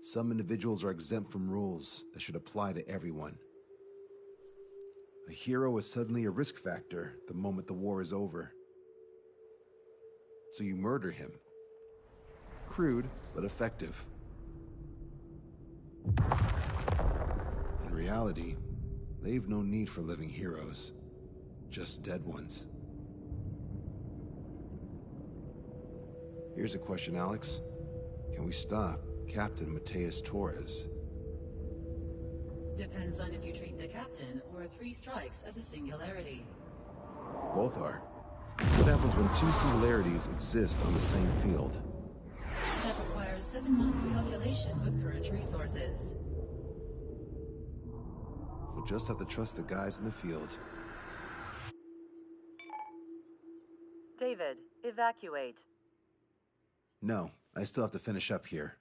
Some individuals are exempt from rules that should apply to everyone. A hero is suddenly a risk factor the moment the war is over. So you murder him. Crude, but effective. In reality, they've no need for living heroes, just dead ones. Here's a question, Alex. Can we stop Captain Mateus Torres? Depends on if you treat the captain or 3 strikes as a singularity. Both are. What happens when 2 singularities exist on the same field? That requires 7 months calculation with current resources. We'll just have to trust the guys in the field. David, evacuate. No, I still have to finish up here.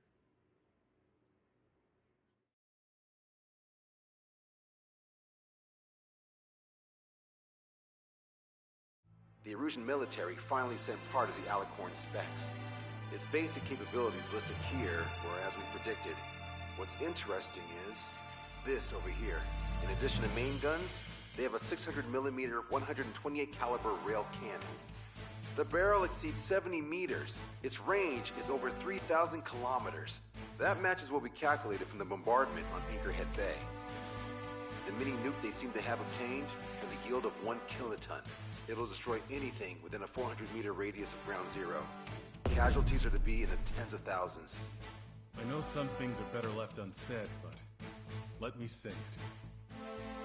The Erusian military finally sent part of the Alicorn specs. Its basic capabilities listed here were as we predicted. What's interesting is this over here. In addition to main guns, they have a 600mm 128 caliber rail cannon. The barrel exceeds 70 meters. Its range is over 3,000 kilometers. That matches what we calculated from the bombardment on Anchorhead Bay. The mini nuke they seem to have obtained has a yield of 1 kiloton. It'll destroy anything within a 400-meter radius of ground zero. Casualties are to be in the tens of thousands. I know some things are better left unsaid, but let me say it.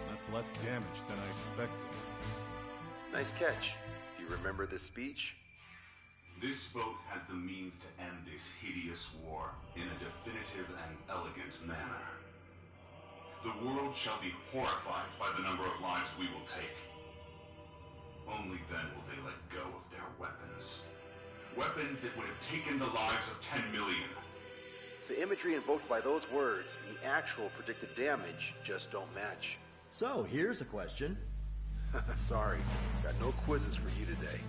That's less damage than I expected. Nice catch. Do you remember this speech? This vote has the means to end this hideous war in a definitive and elegant manner. The world shall be horrified by the number of lives we will take. Only then will they let go of their weapons. Weapons that would have taken the lives of 10 million. The imagery invoked by those words and the actual predicted damage just don't match. So, here's a question. Sorry, got no quizzes for you today.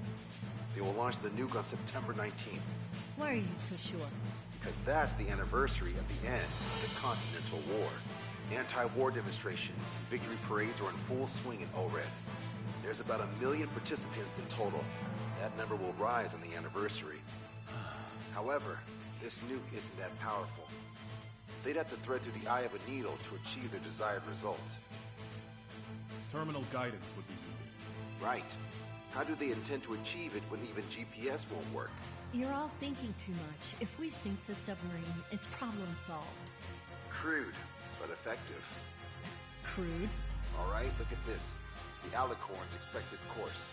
They will launch the nuke on September 19th. Why are you so sure? Because that's the anniversary of the end of the Continental War. Anti-war demonstrations and victory parades are in full swing in ORED. There's about 1 million participants in total. That number will rise on the anniversary. However, this nuke isn't that powerful. They'd have to thread through the eye of a needle to achieve their desired result. Terminal guidance would be needed. Right. How do they intend to achieve it when even GPS won't work? You're all thinking too much. If we sink the submarine, it's problem solved. Crude, but effective. Crude? All right, look at this. The Alicorn's expected course.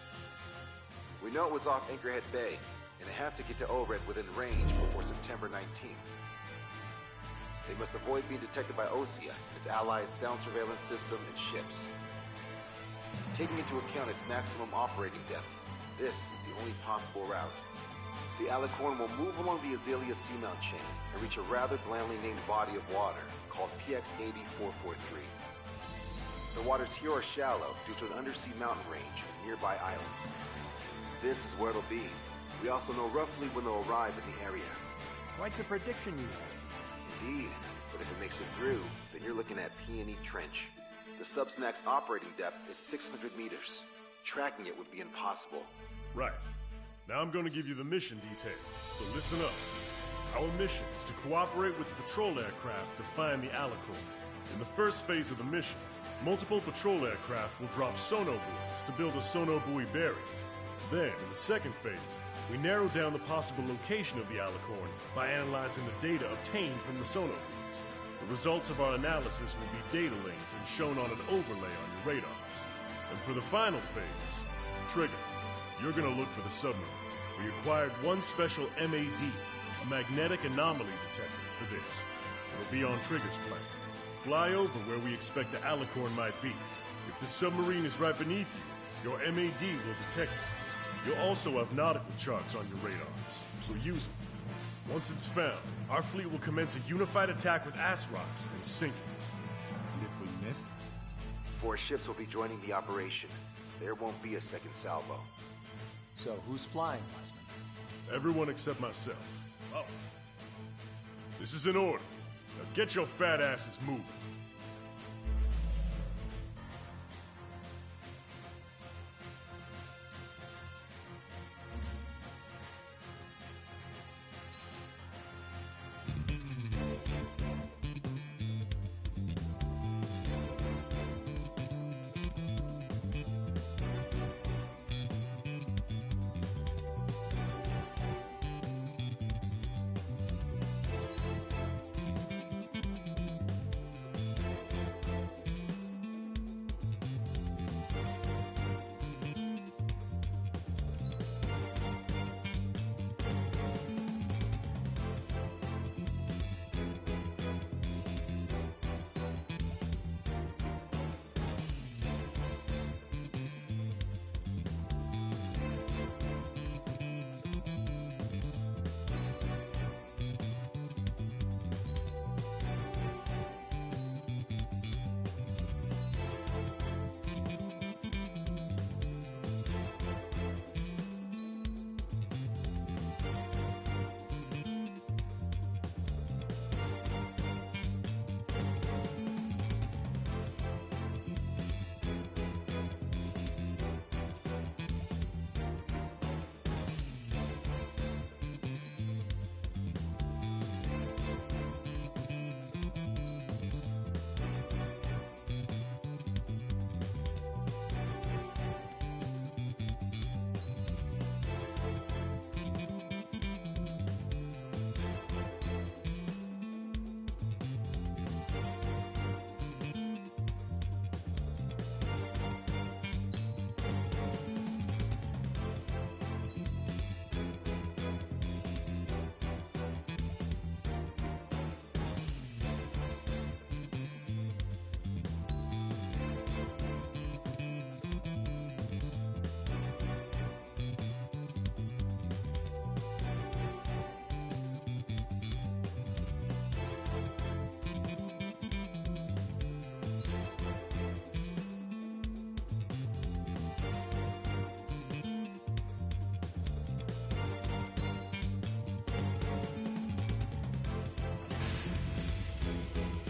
We know it was off Anchorhead Bay, and it has to get to ORED within range before September 19th. They must avoid being detected by Osea, its allies' sound surveillance system, and ships. Taking into account its maximum operating depth, this is the only possible route. The Alicorn will move along the Azalea seamount chain and reach a rather blandly named body of water called PX-8443. The waters here are shallow due to an undersea mountain range and nearby islands. This is where it'll be. We also know roughly when they'll arrive in the area. Quite the prediction you have. Indeed, but if it makes it through, then you're looking at P&E Trench. The sub's max operating depth is 600 meters. Tracking it would be impossible. Right. Now I'm going to give you the mission details, so listen up. Our mission is to cooperate with the patrol aircraft to find the Alicorn. In the first phase of the mission, multiple patrol aircraft will drop sono buoys to build a sono buoy barrier. Then, in the second phase, we narrow down the possible location of the Alicorn by analyzing the data obtained from the sono buoys. The results of our analysis will be data linked and shown on an overlay on your radars. And for the final phase, Trigger, you're going to look for the submarine. We acquired one special MAD, a magnetic anomaly detector, for this. It'll be on Trigger's plane. Fly over where we expect the Alicorn might be. If the submarine is right beneath you, your MAD will detect it. You'll also have nautical charts on your radars, so use them. Once it's found, our fleet will commence a unified attack with ass rocks and sink it. And if we miss? 4 ships will be joining the operation. There won't be a second salvo. So, who's flying, Wiseman? Everyone except myself. Oh. This is an order. Now get your fat asses moving.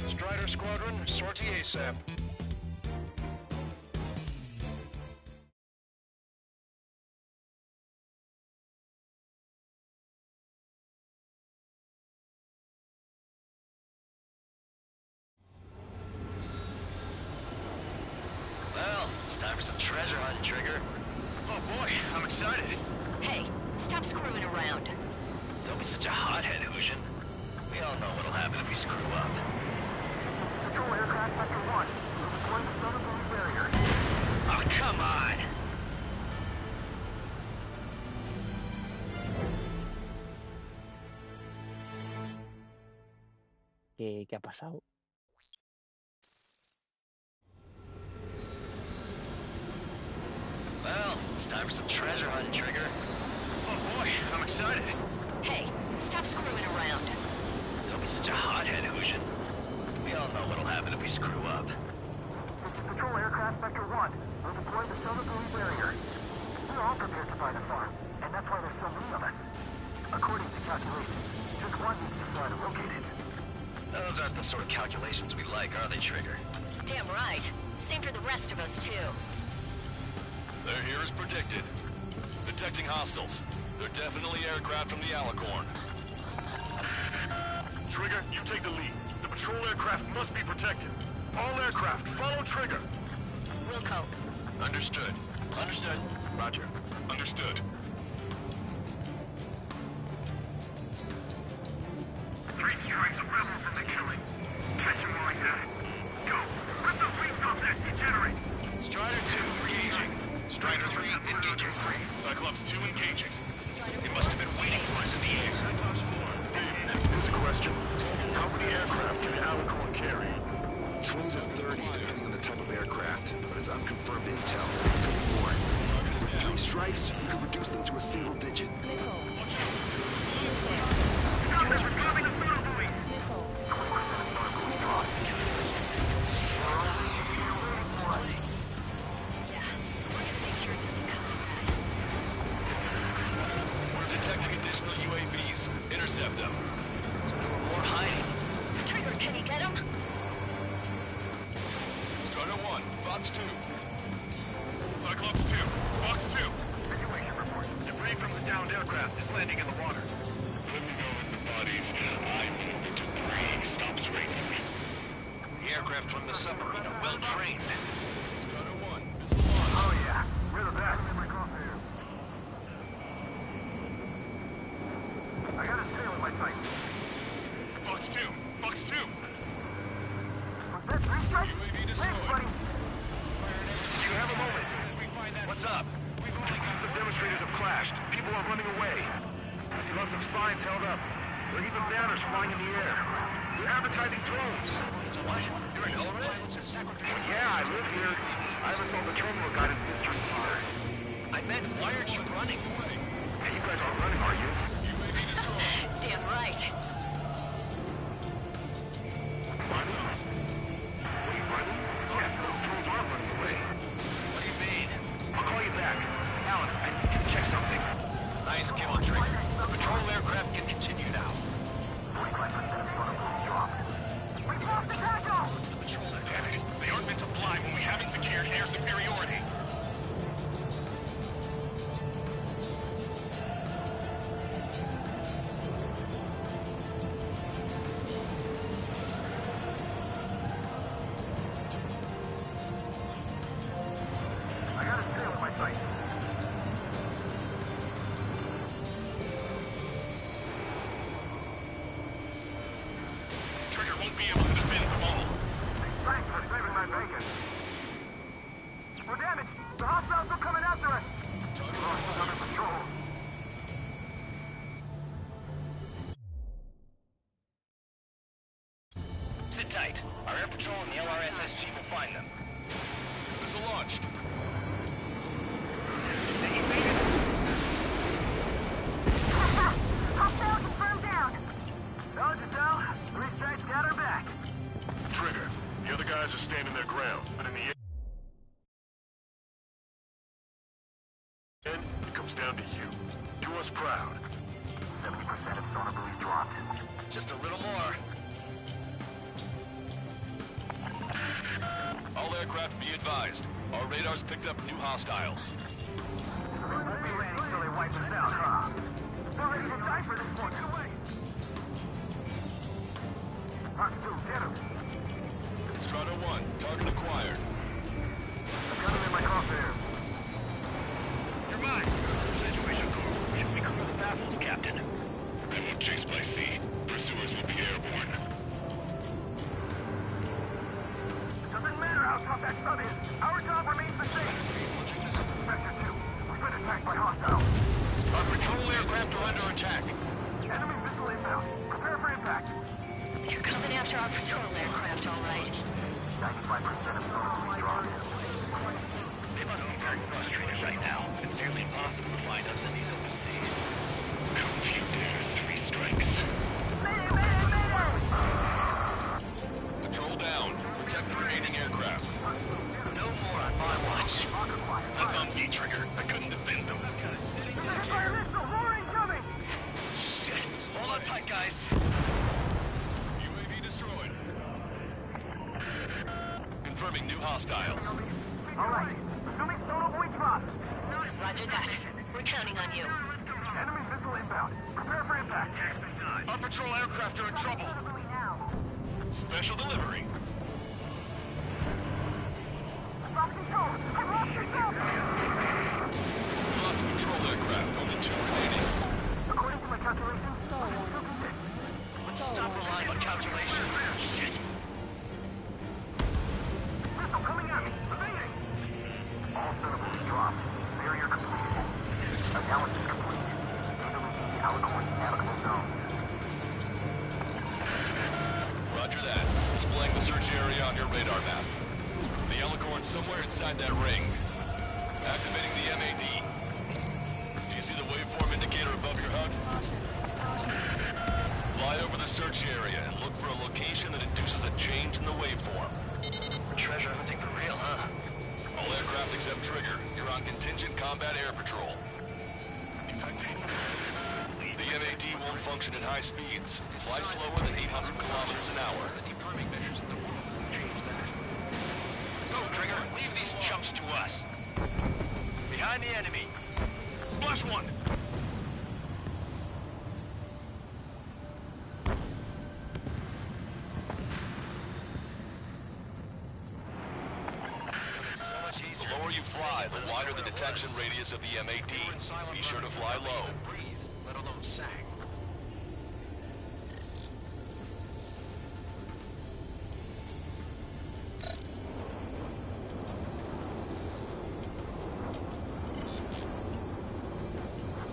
Strider Squadron, sortie ASAP. Well, it's time for some treasure hunt, Trigger. Oh boy, I'm excited. Hey, stop screwing around. Don't be such a hothead, Hujin. We all know what'll happen if we screw up. Patrol aircraft sector 1. We're deploying the southern blue barrier. Oh, come on! ¿Qué ha pasado? Well, it's time for some treasure hunt, Trigger. Oh boy, I'm excited. Hey, stop screwing around. Don't be such a hothead, Hujin. We all know what'll happen if we screw up. This is Patrol aircraft sector 1. We're deploying the southern blue barrier. We're all prepared to find a farm, and that's why there's so many of us. According to calculations, just one needs to fly to locate it. Those aren't the sort of calculations we like, are they, Trigger? Damn right. Same for the rest of us, too. They're here as predicted. Detecting hostiles. They're definitely aircraft from the Alicorn. Trigger, you take the lead. The patrol aircraft must be protected. All aircraft, follow Trigger. Wilco. Understood. Understood. Roger. Understood. Three strikes of rebels in the killing. Catch him while he's at it. Go! Let those wings contacts degenerate! Strider 2 engaging. Strider 3 engaging. Cyclops 2 engaging. It must have been waiting for us in the air. Cyclops 4, engage. Here's a question. How many aircraft can the Alicorn carry? 20 to 30, depending on the type of aircraft, but it's unconfirmed intel. More. 3 strikes, you could reduce them to a single digit. We're detecting additional UAVs. Intercept them. More hiding. Trigger, can Fox 2. Cyclops 2. Fox 2. Situation report. Debris from the downed aircraft is landing in the water. Let me know if the bodies I move the debris stops raining. The aircraft from the submarine are well trained. Strider 1, missile launched. Oh yeah, we're the best. I got a tail in my sight. Fox 2. Fox 2. Was that three strikes? UAV destroyed. Thanks, buddy. Do you have a moment? What's up? Some demonstrators have clashed. People are running away. I see lots of signs held up. There are even banners flying in the air. They're advertising drones. What? You're in Elred? It's a sacrificial. Yeah, I live here. I haven't sold the terminal guidance mystery either. I meant, why aren't you running? Hey, you guys aren't running, are you? UAV destroyed. Damn right. Running? What are you running? Yes, those drones are running away. What do you mean? I'll call you back. Alex, I need you to check something. Nice kill, Trigger. The patrol aircraft can continue now. 45% of Sonobu's dropped. We lost the tackle! Damn it. They aren't meant to fly when we haven't secured air superiority. I got a tail in my sight. Trigger won't be able to defend them all. Thanks for saving my bacon. We're damaged. The hostiles are coming after us. Lost under patrol. Sit tight. Our air patrol and the LRSSG will find them. Missile launched. Hostile confirmed down. Dodge it down. Three strikes got her back. Trigger, the other guys are standing their ground, but in the end, it comes down to you. Do us proud. 70% of Sonobu's dropped. Just a little more. All aircraft be advised. Our radars picked up new hostiles. So they won't be landing until they wipe us out, huh? We're ready to die for this one. Get away! Fox 2, get him. Strider 1, target acquired. I've got him in my crosshairs. You're mine. Situation core. Should we cover the baffles, Captain? They won't chase by sea. Pursuers will be airborne. Doesn't matter how tough that sub is. Our job remains the same. Sector 2, we've been attacked by hostiles. Our patrol aircraft are under attack. Enemy missile inbound. Prepare for impact. They're coming after our patrol aircraft, all right. 95% of Sonobu's dropped. They must be very frustrated right now. It's nearly impossible to find us in these open seas. Don't you dare 3 strikes. Mayday, mayday, mayday! Patrol down. Protect the remaining aircraft. No more on my watch. That's on me, Trigger. I couldn't defend them. There's a hit by a missile! More incoming! Shit. Hold on tight, guys. UAV destroyed. Confirming new hostiles. All right. Assuming Sonobu dropped. Roger that. We're counting on you. Enemy missile inbound. Prepare for impact. Our patrol aircraft are in trouble. Special delivery. Lost control! I've lost control! We lost a patrol aircraft. Only 2 remaining. According to my calculations, Let's stop relying on calculations. Shit. missile coming at me! Evading! All Sonobu's dropped. Barrier completed. Analysis complete. Data within the Alicorn navigable zone. Roger that. Displaying the search area on your radar map. The Alicorn's somewhere inside that ring. Activating the MAD. Do you see the waveform indicator above your HUD? Fly over the search area and look for a location that induces a change in the waveform. Treasure hunting for real, huh? All aircraft except Trigger, you're on contingent combat air patrol. The MAD won't function at high speeds. Fly slower than 800 kilometers an hour. The deprime measures in the world change that. Go, Trigger. Leave Move these chumps to us. Behind the enemy. Splash one. The lower you fly, the wider the detection radius of the MAD. Be sure to fly low. Breathe, let alone sag.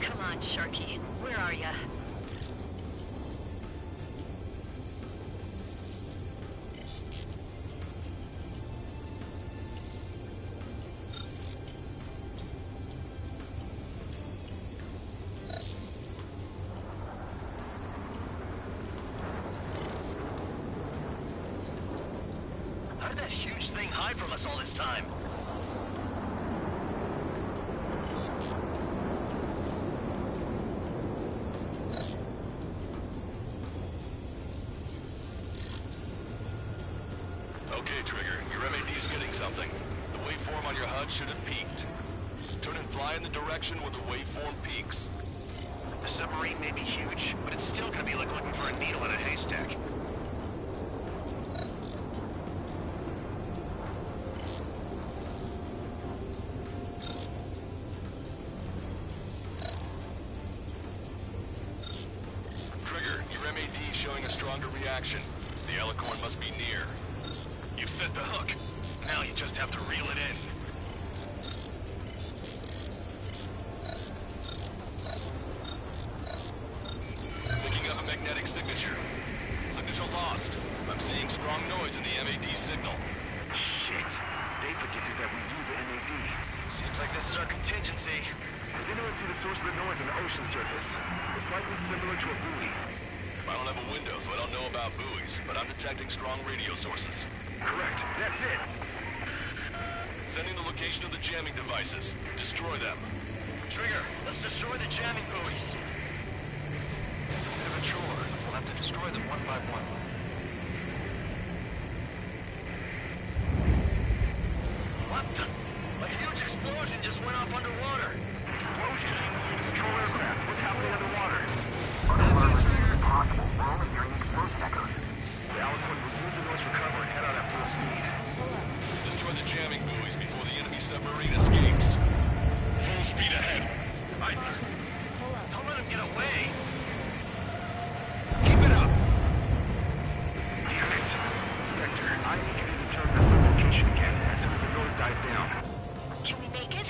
Come on, Sharky. Where are ya? How did that huge thing hide from us all this time? Okay, Trigger, your MAD's getting something. The waveform on your HUD should have peaked. Turn and fly in the direction where the waveform peaks. The submarine may be huge, but it's still gonna be like looking for a needle in a haystack. Trigger, your MAD showing a stronger reaction. The Alicorn must be near. You've set the hook. Now you just have to reel it in. Picking up a magnetic signature. Signature lost. I'm seeing strong noise in the MAD signal. Shit. They predicted that we'd use the MAD. Seems like this is our contingency. Does anyone see the source of the noise on the ocean surface? It's likely similar to a buoy. I don't have a window, so I don't know about buoys, but I'm detecting strong radio sources. Correct. That's it. Sending the location of the jamming devices. Destroy them. Trigger, let's destroy the jamming buoys. Bit of a chore. We'll have to destroy them one by one. What the? A huge explosion just went off underwater. Explosion? Control aircraft. What's happening underwater? Underwater is impossible. We're only hearing explosion echoes. The Alicorn will use the noise recover and head out at full speed. Destroy the jamming buoys before the enemy submarine escapes. Full speed ahead. Aye, sir. Don't let him get away. Keep it up. Damn it. Spectre, I need you to determine the location again as soon as the noise dies down. Can we make it?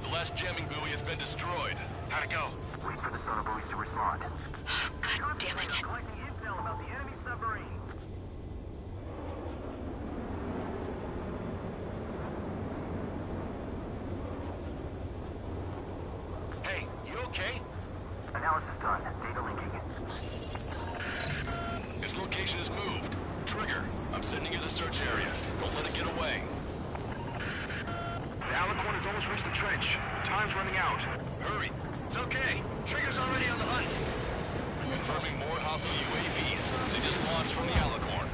The last jamming buoy has been destroyed. How'd it go? Wait for the sonar buoys to respond. God damn it. Collecting intel about the enemy submarine. Hey, you okay? Analysis done. Data linking. Its location is moved. Trigger, I'm sending you the search area. Don't let it get away. The Alicorn has almost reached the trench. Time's running out. Hurry. It's okay. Trigger's already on the hunt. Confirming more hostile UAVs. They just launched from the Alicorn.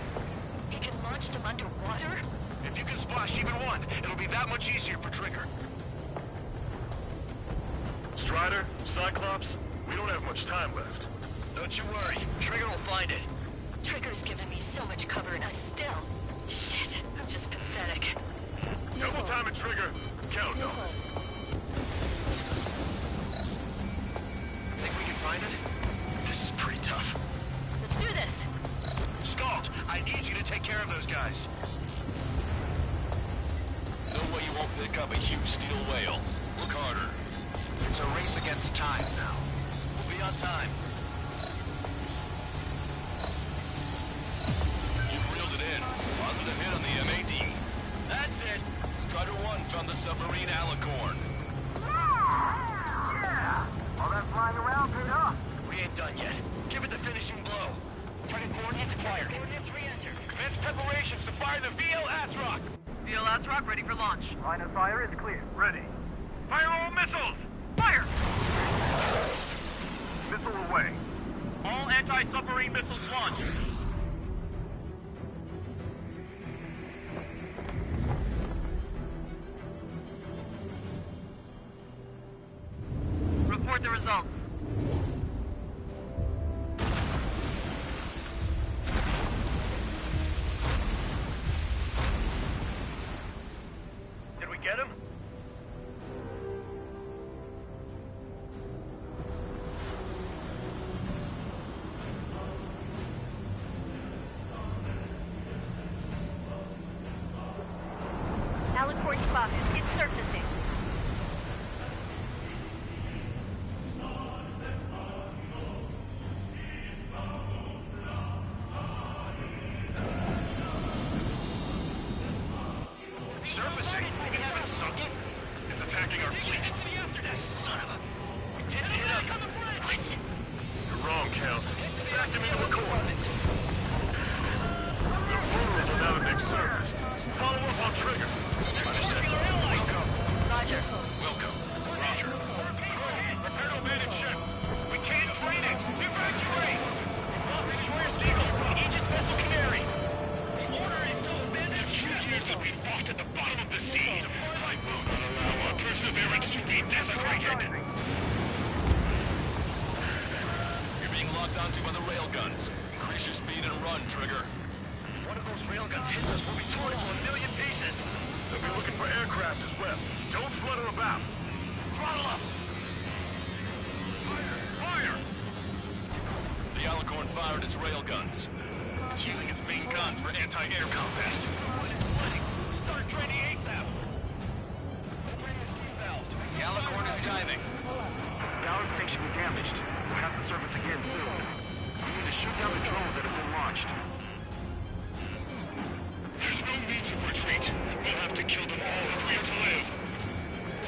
You can launch them underwater? If you can splash even one, it'll be that much easier for Trigger. Strider, Cyclops, we don't have much time left. Don't you worry. Trigger will find it. Trigger's given me so much cover and I still... Shit, I'm just pathetic. Double time it, Trigger. Count on it. Think we can find it? This is pretty tough. Let's do this. Scald, I need you to take care of those guys. No way you won't pick up a huge steel whale. Look harder. It's a race against time now. We'll be on time. You've reeled it in. Positive hit on the MAD. That's it. Strider 1 found the submarine Alicorn. Yeah! All that flying around paid off. We ain't done yet. Give it the finishing blow. Target coordinates acquired. Coordinates re-entered. Commence preparations to fire the VL Asrock. VL Asrock ready for launch. Line of fire is clear. Ready. Fire all missiles! Fire! Missile away. All anti-submarine missiles launched. with the results. Did we get him? Alicorn spotted. It's surfacing. Surfacing? We haven't sunk it? It's attacking our fleet. Son of a... We didn't hit him. What? You're wrong, Count. Back him into a core. They're vulnerable now that they've surfaced. Follow up on trigger. Understood. Welcome. Roger. Welcome. Roger. Repair to abandoned ship. We can't train it. Evacuate. Lost destroyer Seagull. Aegis vessel Canary. The order is to abandon ship. 2 years that we fought at the bottom of the sea. I will not allow our perseverance to be desecrated. You're being locked onto by the railguns. Increase your speed and run, Trigger. One of those railguns hits us, we'll be torn into a million pieces. They'll be looking for aircraft as well. Don't flutter about. Throttle up. Fire! The Alicorn fired its railguns. It's using its main guns for anti-air combat. Start training ASAP. Opening the steam valves. The Alicorn is diving. Ballast tank should be damaged. We'll have to surface again soon. We need to shoot down the drones that have been launched. There's no need to retreat. We'll have to kill them all if we are to live.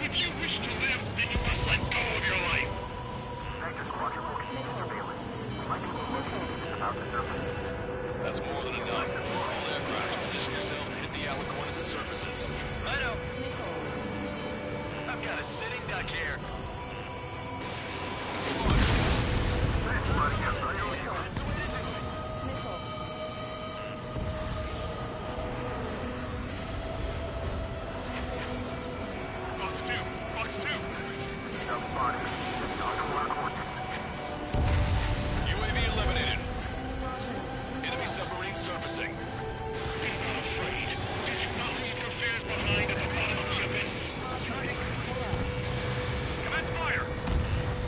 If you wish to live, then you must let go of your life. Vector Squadron will continue surveillance. Likely location is about to surface. That's more than enough. All aircraft, position yourself to hit the Alicorn as it surfaces. I know. I've got a sitting duck here. It's launched. Box 2. Box 2. UAV eliminated. Enemy submarine surfacing. Be not afraid. Did you not leave your fears behind at the bottom of the abyss? Commence fire.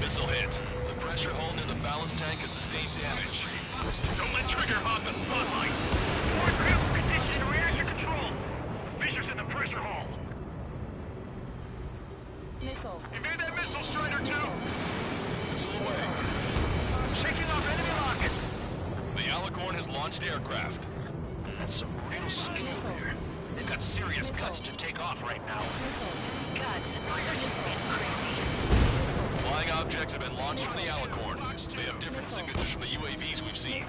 Missile hit. The pressure hull near the ballast tank has sustained damage. Don't let Trigger hog the spotlight. Forward group, position reaction control. Fissures in the pressure hull. Evade that missile, Strider 2. Missile away. Shaking off enemy rockets. The Alicorn has launched aircraft. That's some real skill there. They've got serious guts to take off right now. Guts. They're just getting crazy. Flying objects have been launched from the Alicorn. They have different signatures from the UAVs we've seen.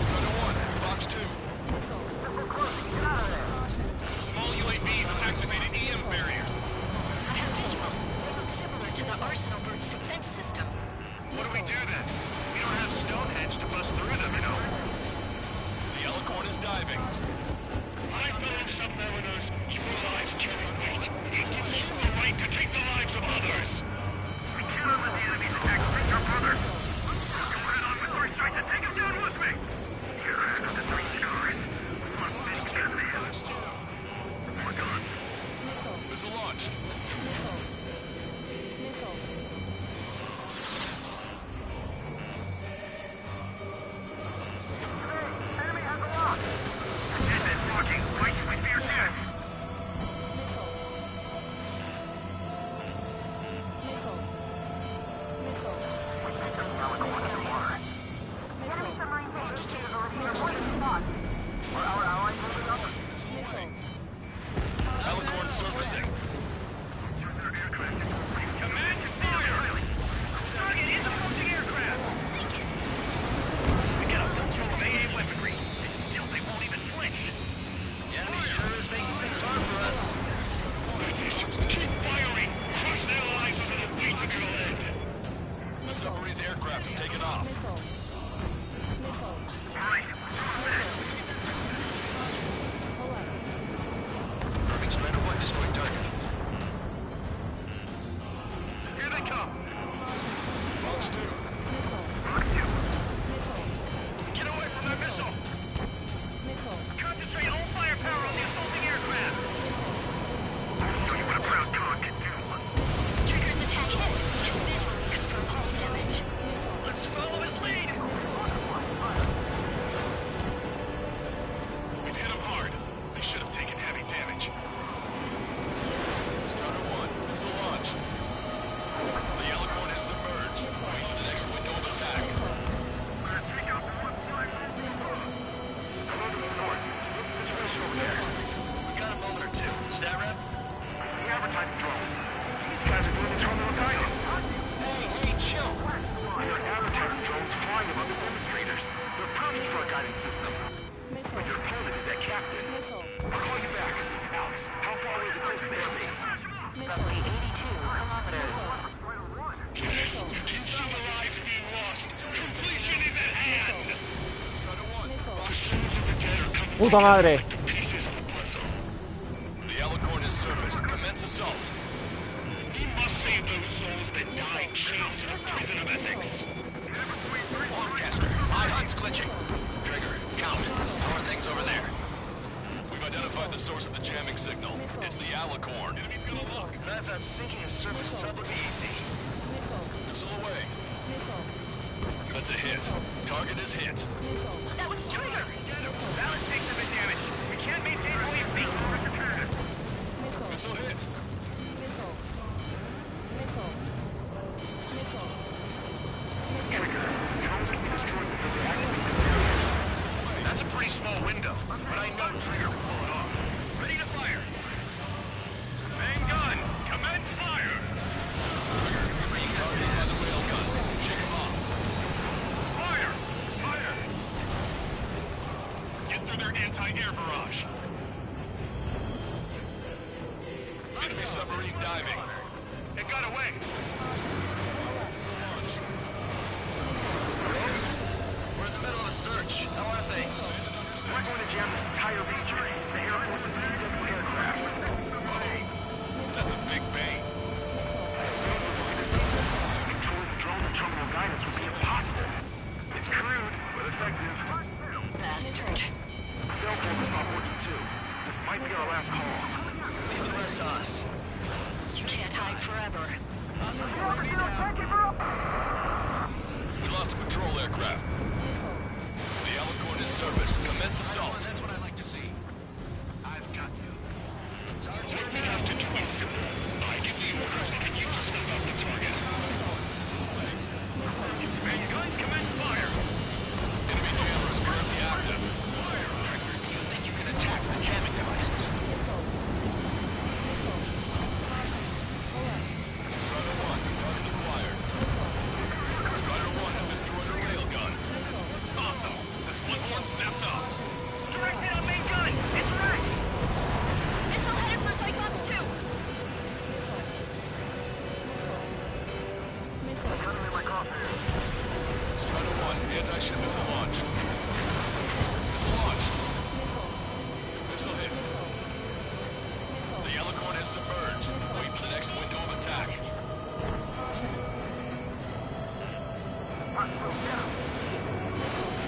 Strider 1, Box 2. Small UAVs have activated EM barriers. I have visual. They look similar to the Arsenal Bird's defense system. What do we do then? We don't have Stonehenge to bust through them, you know. The Alicorn is diving. I fell in submariners. Your lives carry weight. It gives you the right to take the lives of others. We cannot let the enemy's attack reach our brother. Go head on with our strikes and take him down with me. You're out of the 3 stars. Fuck this goddamn. We're gone. Missile launched. Enemy has a lock! Dead men walking. Why should we fear death? The enemy submarine tank is already in a point spot. Are our allies moving up? Missile away. Alicorn surfacing. Command to fire! Target is approaching aircraft! We got a full tool of AA weaponry. And still they won't even flinch. The enemy sure is making things hard for us. Keep firing! Crush their lives under the weight of your lead! The submarine's aircraft have taken off. Perfect. Strider 1 destroyed target. Puta madre. The Alicorn has surfaced. Commence assault. We must save those souls that died chained to the prison of ethics. Broadcaster, my HUD's glitching. Trigger, count. How are things over there? We've identified the source of the jamming signal. It's the Alicorn. Enemy's gonna look. I thought sinking a surface sub would be easy. Missile away. That's a hit. Target is hit. That was Trigger! Balance takes a bit damage. We can't maintain all your feet. Missile hit. That's a pretty small window, but I know Trigger will pull it off. Ready to fire. Main gun, commence fire. Trigger, you're being targeted by the rail guns. Shake them off. Fire! Fire! Get through their anti-air barrage. Enemy submarine diving. It got away. Missile launched. We're in the middle of a search. How are things? We're going to jam this entire region. The Air Force's DIRECTO aircraft. That's a big bang. Controlling the drone and terminal guidance would be impossible. It's crude, but effective. Bastard. Cell phone is not working too. This might be our last call. Leave the rest to us. You can't hide forever. We lost a patrol aircraft. The Alicorn has surfaced. Commence assault. That's what I like to see. I've got you. What we have to do is simple. I give the orders and you snuff out the target. Main gun, commence fire. Enemy jammer is currently active. Trigger, do you think you can attack the jamming devices? Strider 1, target acquired. Strider 1 has destroyed a railgun. Awesome. That's one more snapped off. Direct hit on main gun. It's wrecked. Missile headed for Cyclops 2! Strider 1, anti-ship missile launched. Missile launched. Missile hit. The Alicorn is submerged. Wait for the next window of attack.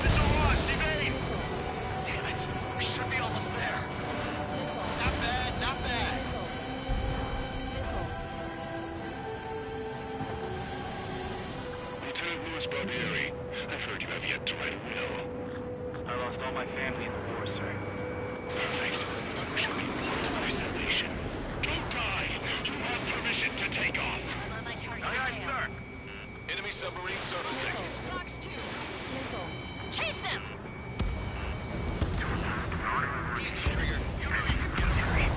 Missile launched. Evade. Damn it. We should be almost there. Not bad, not bad. Lieutenant Louis Barbieri, I've heard you have yet to write a will. I lost all my family in the war, sir. Perfect. We shall be resolved salvation. Don't die. You have permission to take off. I'm on my target. Aye, aye, sir. Enemy submarine surfacing. Fox 2. Chase them! Easy, Trigger. You know you can get it.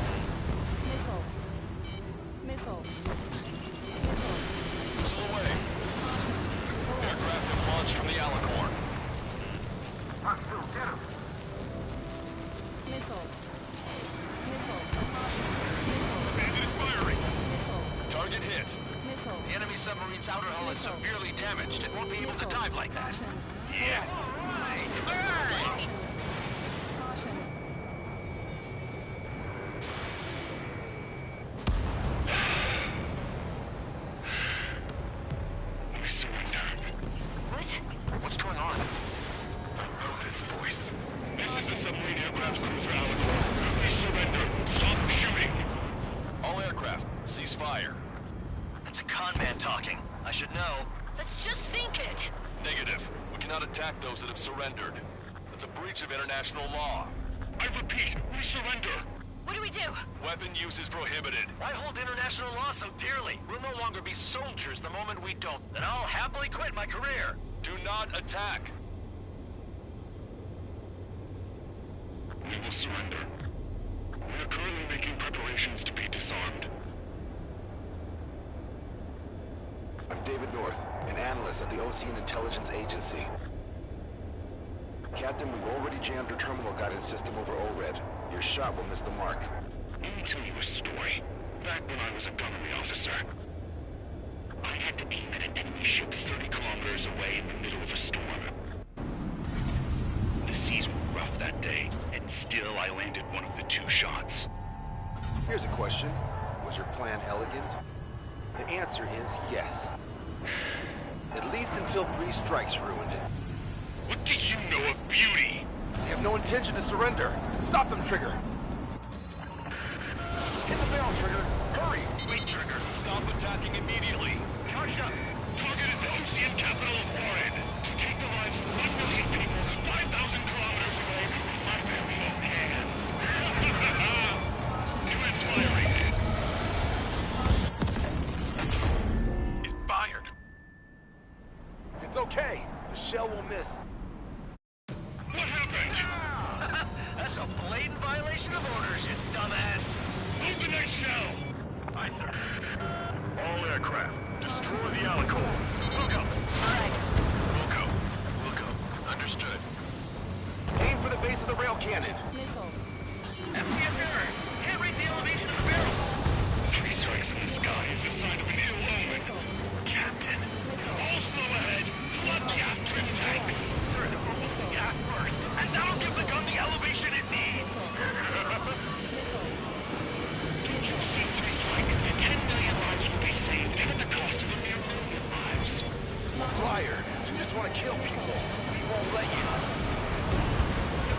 Missile away. Aircraft have launched from the Alicorn. Bandit is firing. Target hit. The enemy submarine's outer hull is severely damaged. It won't be able to dive like that. Yeah. We surrender. What? What's going on? Oh, this voice. This is the submarine aircraft cruiser Alicorn. We surrender. Stop shooting. All aircraft, cease fire. That's a con man talking. I should know. Let's just sink it! Negative. We cannot attack those that have surrendered. That's a breach of international law. I repeat, we surrender. What do we do? Weapon use is prohibited. I hold international law so dearly. We'll no longer be soldiers the moment we don't. Then I'll happily quit my career. Do not attack. We will surrender. We are currently making preparations to be disarmed. I'm David North, an analyst at the Ocean Intelligence Agency. Captain, we've already jammed your terminal guidance system over ORED. Your shot will miss the mark. Let me tell you a story. Back when I was a government officer, I had to aim at an enemy ship 30 kilometers away in the middle of a storm. The seas were rough that day, and still I landed one of the 2 shots. Here's a question. Was your plan elegant? The answer is yes. At least until 3 strikes ruined it. What do you know of beauty? They have no intention to surrender. Stop them, Trigger. Hit the barrel, Trigger. Hurry! Wait, Trigger. Stop attacking immediately. Charged up. Target is the Ocean capital of Warren. To take the lives of 1 million people 5,000 kilometers away from my very own hands. Too inspiring. It fired. It's okay. The shell will miss. What happened? That's a blatant violation of orders, you dumbass. Open that shell. Aye, sir. All aircraft, destroy the Alicorn. Wilco. Alright. Wilco. Understood. Aim for the base of the rail cannon. FCS error. Can't rate the elevation of the barrel. 3 strikes in the sky is a sign of an ill omen. Captain, all slow ahead. Flood gas trim tanks. Gas first, and that'll give the gun the elevation it needs. Don't you see 3 strikes? 10 million lives will be saved, and at the cost of a mere 1 million lives. Liar. You just want to kill people. We won't let you.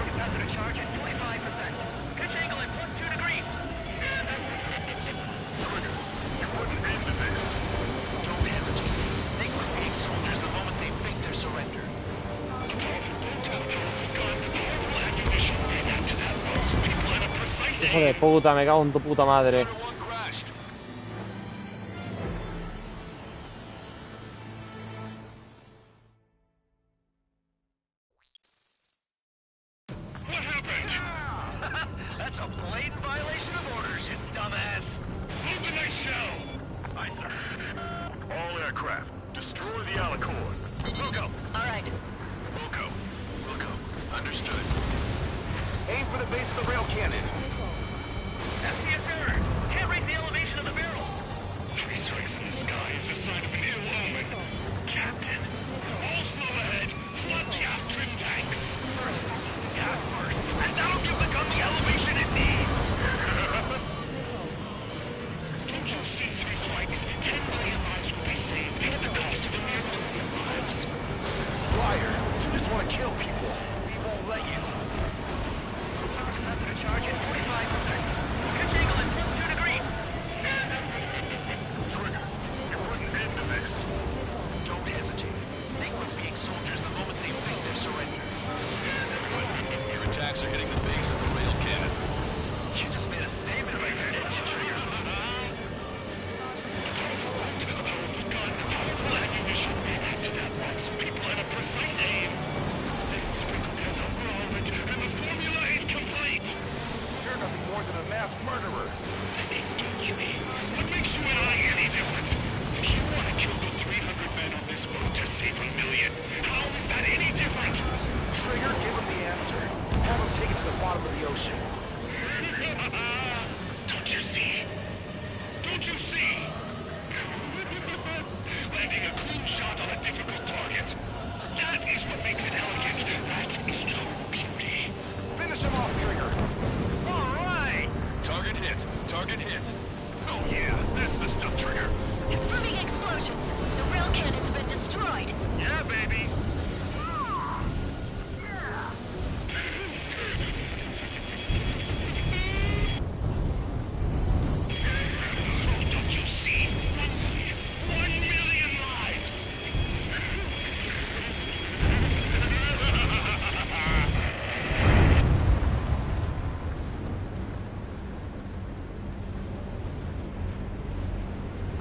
Capacitor charge at 25%. Pitch angle at +2 degrees. Trigger, you wouldn't end this. Don't hesitate. They quit being soldiers the moment they fake their surrender. A powerful bolt, a powerful gun, powerful ammunition, and after that, lots of people at a precise Hijo de aim. puta, me cago en tu puta madre. Starter 1 crashed. What happened? That's a blatant violation of orders, you dumbass. Open that shell. Aye, sir. All aircraft, destroy the Alicorn. Wilco. Alright. Wilco. Understood. Aim for the base of the rail cannon. FCS error. Can't rate the elevation of the barrel. 3 strikes in the sky is a sign of an ill omen. Captain, all slow ahead. Flood gas trim tanks. Gas first, and that'll give the gun the elevation it needs. Don't you see 3 strikes? 10 million lives will be saved, and at the cost of a mere 1 million lives. Liar. You just want to kill people. We won't let you. Capacitor charge at 45%. Pitch angle at +2 degrees. Trigger, you wouldn't end this. Don't hesitate. They quit being soldiers the moment they fake their surrender. Your attacks are hitting the base of the rail cannon. You just made a statement right there, didn't you, Trigger? Powerful gun, powerful ammunition, and after that, lots of people at a precise aim. Then sprinkle in a moment, and the formula is complete. You're nothing more than a mass murderer. Engage me. What makes you and I any different? If you want to kill the 300 men on this boat to save 1 million, how is that any different? Trigger, give him the answer. Have him take it to the bottom of the ocean. Don't you see? Don't you see? Landing a clean shot on a difficult target. That is what makes it elegant. That is true beauty. Finish him off, Trigger. All right. Target hit. Target hit. Oh yeah, that's the stuff, Trigger. Confirming explosion. The rail cannon's been destroyed. Yeah, baby. Don't you see? 1 million lives.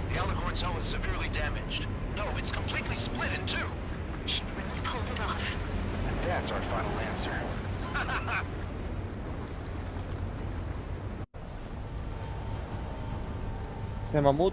The Alicorn's hull is severely damaged. No, it's completely split in 2. She really pulled it off. And that's our final answer. Se mamut.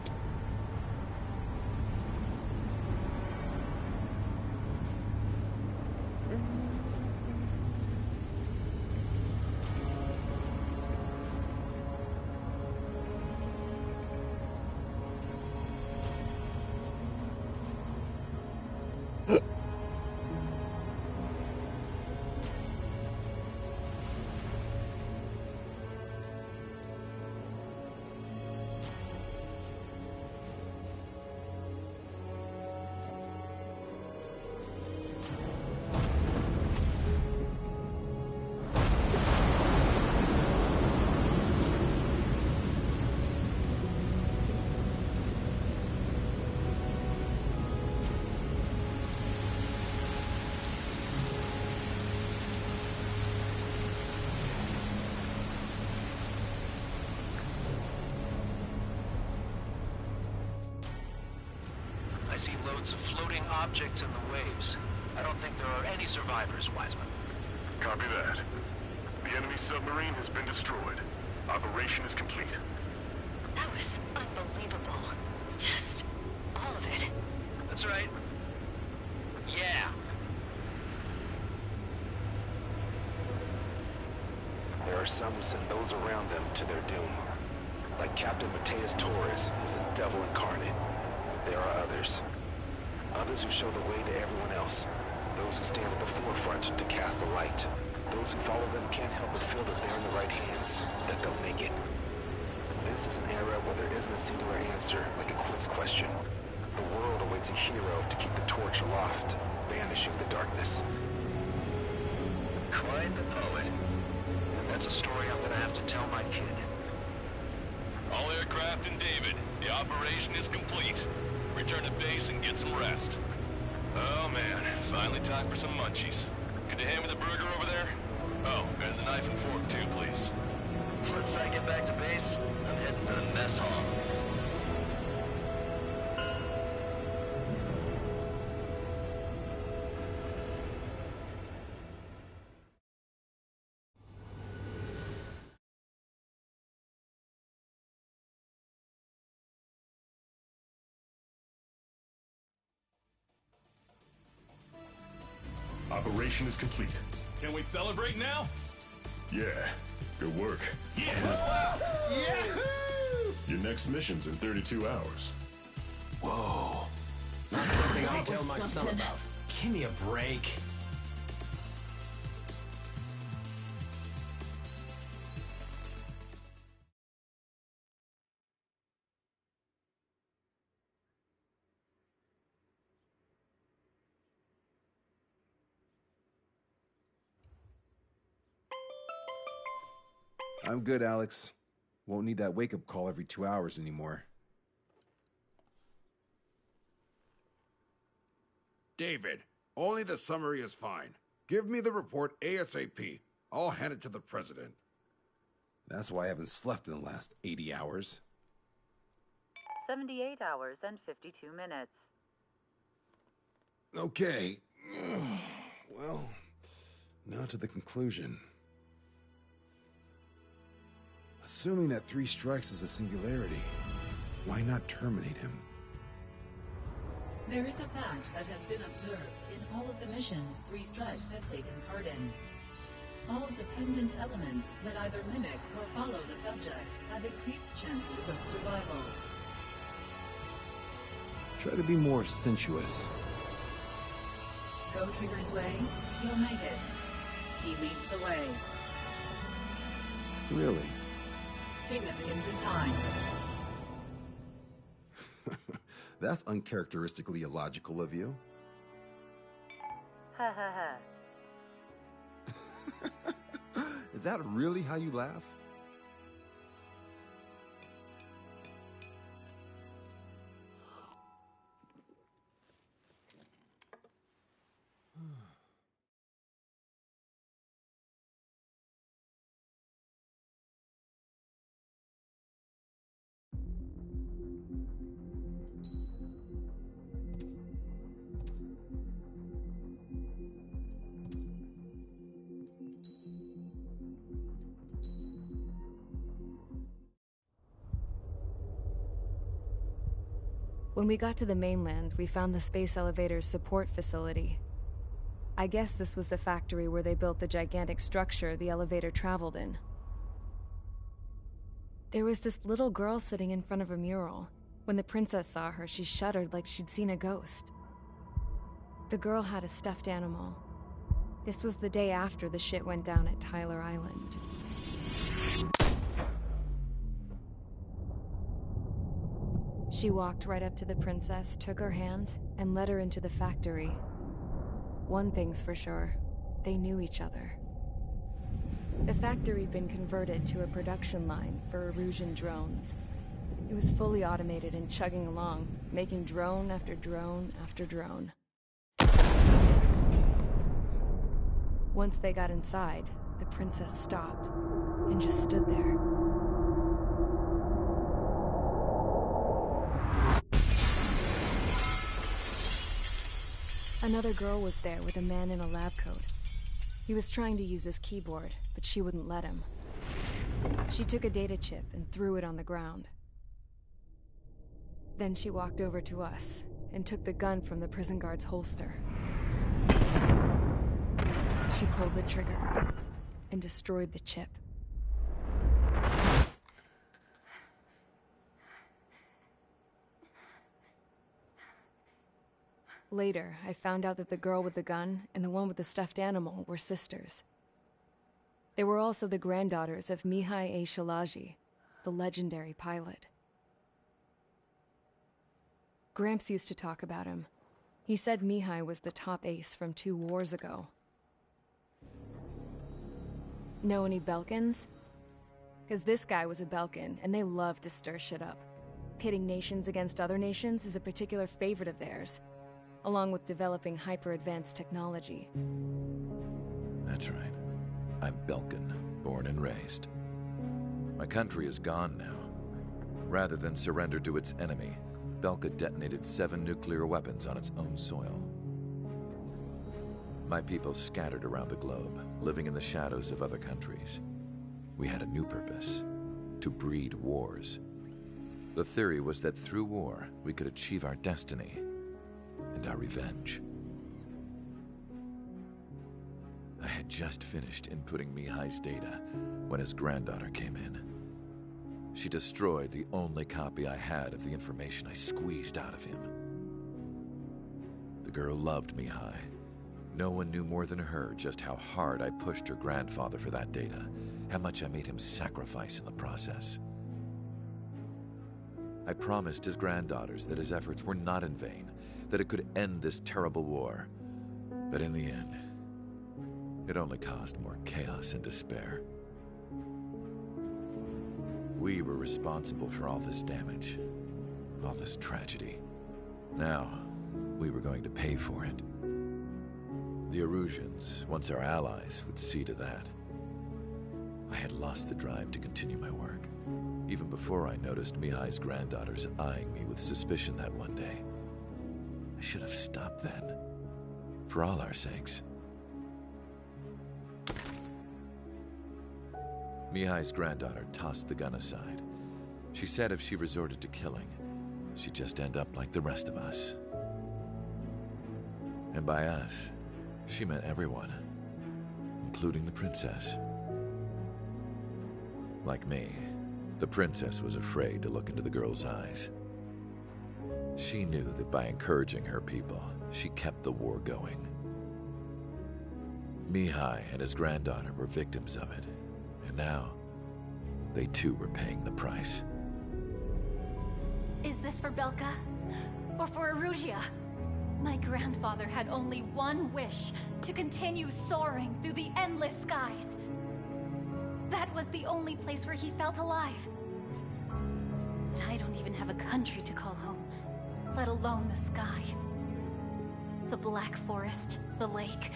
loads of floating objects in the waves. I don't think there are any survivors, Wiseman. Copy that. The enemy submarine has been destroyed. Operation is complete. That was unbelievable. Just all of it. That's right. Yeah. There are some who send those around them to their doom. Like Captain Mateus Torres was a devil incarnate. There are others. Others who show the way to everyone else. Those who stand at the forefront to cast the light. Those who follow them can't help but feel that they're in the right hands, that they'll make it. This is an era where there isn't a singular answer, like a quiz question. The world awaits a hero to keep the torch aloft, banishing the darkness. Quite the poet. And that's a story I'm gonna have to tell my kid. All aircraft in David, the operation is complete. Return to base and get some rest. Oh man, finally time for some munchies. Could you hand me the burger over there? Oh, and the knife and fork too, please. Once I get back to base, I'm heading to the mess hall. Operation is complete. Can we celebrate now? Yeah, good work. Yeah! Yahoo! Your next mission's in 32 hours. Whoa. Not something I'll tell my son about. Give me a break. I'm good, Alex. Won't need that wake-up call every 2 hours anymore. David, only the summary is fine. Give me the report ASAP. I'll hand it to the president. That's why I haven't slept in the last 80 hours. 78 hours and 52 minutes. Okay. Well, now to the conclusion. Assuming that 3 strikes is a singularity, why not terminate him? There is a fact that has been observed in all of the missions 3 Strikes has taken part in. All dependent elements that either mimic or follow the subject have increased chances of survival. Try to be more sensuous. Go Trigger's way, you'll make it. He leads the way. Really? Significance is high. That's uncharacteristically illogical of you. Ha ha ha. Is that really how you laugh? When we got to the mainland, we found the space elevator's support facility. I guess this was the factory where they built the gigantic structure the elevator traveled in. There was this little girl sitting in front of a mural. When the princess saw her, she shuddered like she'd seen a ghost. The girl had a stuffed animal. This was the day after the shit went down at Tyler Island. She walked right up to the princess, took her hand, and led her into the factory. One thing's for sure, they knew each other. The factory'd been converted to a production line for Erusian drones. It was fully automated and chugging along, making drone after drone after drone. Once they got inside, the princess stopped and just stood there. Another girl was there with a man in a lab coat. He was trying to use his keyboard, but she wouldn't let him. She took a data chip and threw it on the ground. Then she walked over to us and took the gun from the prison guard's holster. She pulled the trigger and destroyed the chip. Later, I found out that the girl with the gun and the one with the stuffed animal were sisters. They were also the granddaughters of Mihai A. Shalaji, the legendary pilot. Gramps used to talk about him. He said Mihai was the top ace from 2 wars ago. Know any Belkans? Because this guy was a Belkan, and they love to stir shit up. Pitting nations against other nations is a particular favorite of theirs, along with developing hyper-advanced technology. That's right. I'm Belkan, born and raised. My country is gone now. Rather than surrender to its enemy, Belka detonated 7 nuclear weapons on its own soil. My people scattered around the globe, living in the shadows of other countries. We had a new purpose: to breed wars. The theory was that through war, we could achieve our destiny and our revenge. I had just finished inputting Mihai's data when his granddaughter came in. She destroyed the only copy I had of the information I squeezed out of him. The girl loved Mihai. No one knew more than her just how hard I pushed her grandfather for that data, how much I made him sacrifice in the process. I promised his granddaughters that his efforts were not in vain, that it could end this terrible war. But in the end, it only caused more chaos and despair. We were responsible for all this damage, all this tragedy. Now, we were going to pay for it. The Erusians, once our allies, would see to that. I had lost the drive to continue my work, even before I noticed Mihai's granddaughters eyeing me with suspicion that one day. I should have stopped then, for all our sakes. Mihai's granddaughter tossed the gun aside. She said if she resorted to killing, she'd just end up like the rest of us. And by us, she meant everyone, including the princess. Like me, the princess was afraid to look into the girl's eyes. She knew that by encouraging her people, she kept the war going. Mihai and his granddaughter were victims of it, and now, they too were paying the price. Is this for Belka? Or for Erusia? My grandfather had only one wish: to continue soaring through the endless skies. That was the only place where he felt alive. But I don't even have a country to call home, let alone the sky. The Black Forest, the lake,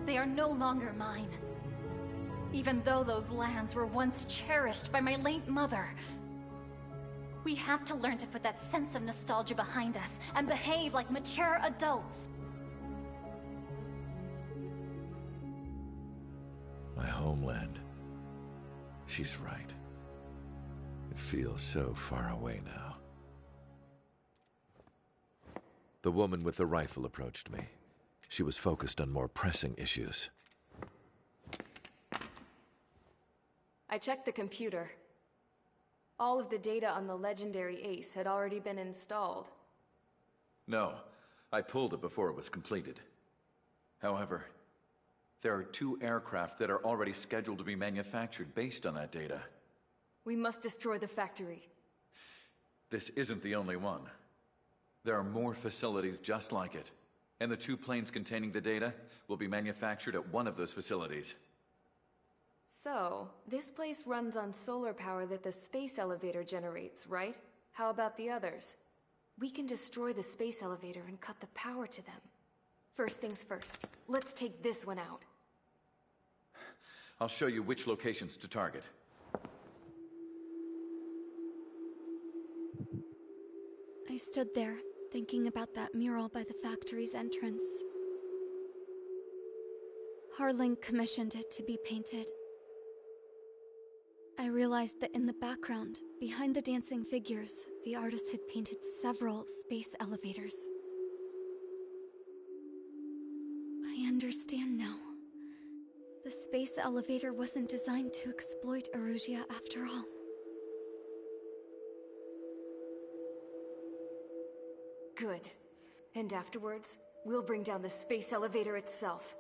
they are no longer mine. Even though those lands were once cherished by my late mother. We have to learn to put that sense of nostalgia behind us and behave like mature adults. My homeland. She's right. It feels so far away now. The woman with the rifle approached me. She was focused on more pressing issues. I checked the computer. All of the data on the legendary ace had already been installed. No, I pulled it before it was completed. However, there are 2 aircraft that are already scheduled to be manufactured based on that data. We must destroy the factory. This isn't the only one. There are more facilities just like it, and the 2 planes containing the data will be manufactured at one of those facilities. So, this place runs on solar power that the space elevator generates, right? How about the others? We can destroy the space elevator and cut the power to them. First things first, let's take this one out. I'll show you which locations to target. I stood there, thinking about that mural by the factory's entrance. Harling commissioned it to be painted. I realized that in the background, behind the dancing figures, the artist had painted several space elevators. I understand now. The space elevator wasn't designed to exploit Erusia after all. Good. And afterwards, we'll bring down the space elevator itself.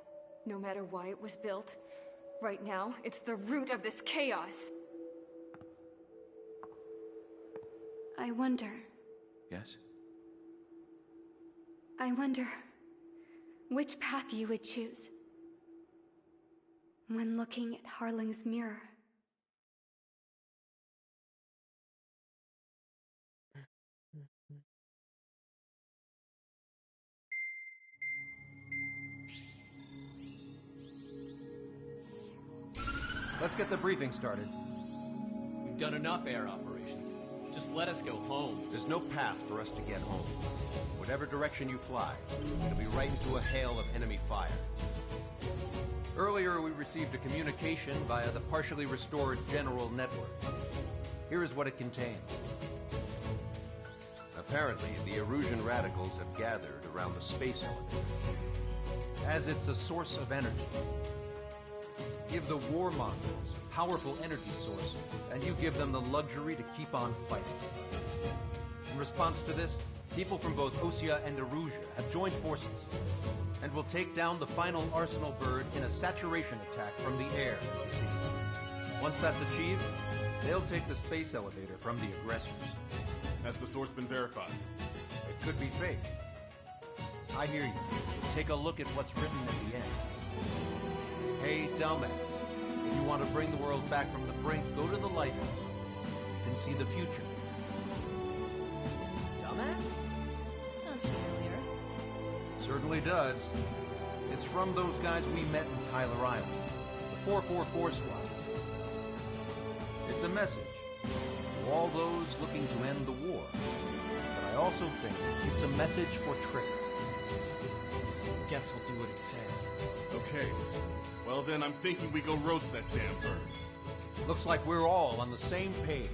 No matter why it was built, right now, it's the root of this chaos. I wonder... Yes? I wonder... which path you would choose when looking at Harling's mirror. Let's get the briefing started. We've done enough air operations. Just let us go home. There's no path for us to get home. Whatever direction you fly, it'll be right into a hail of enemy fire. Earlier, we received a communication via the partially restored General Network. Here is what it contained. Apparently, the Erusian radicals have gathered around the space elevator, as it's a source of energy. Give the warmongers a powerful energy source, and you give them the luxury to keep on fighting. In response to this, people from both Osea and Erusia have joined forces, and will take down the final Arsenal bird in a saturation attack from the air, you see. Once that's achieved, they'll take the space elevator from the aggressors. Has the source been verified? It could be fake. I hear you. Take a look at what's written at the end. Hey, dumbass. If you want to bring the world back from the brink, go to the lighthouse. You can see the future. Dumbass? Sounds familiar. Certainly does. It's from those guys we met in Tyler Island. The 444 squad. It's a message to all those looking to end the war. But I also think it's a message for Trigger. Guess we'll do what it says. Okay. Well then, I'm thinking we go roast that damn bird. Looks like we're all on the same page.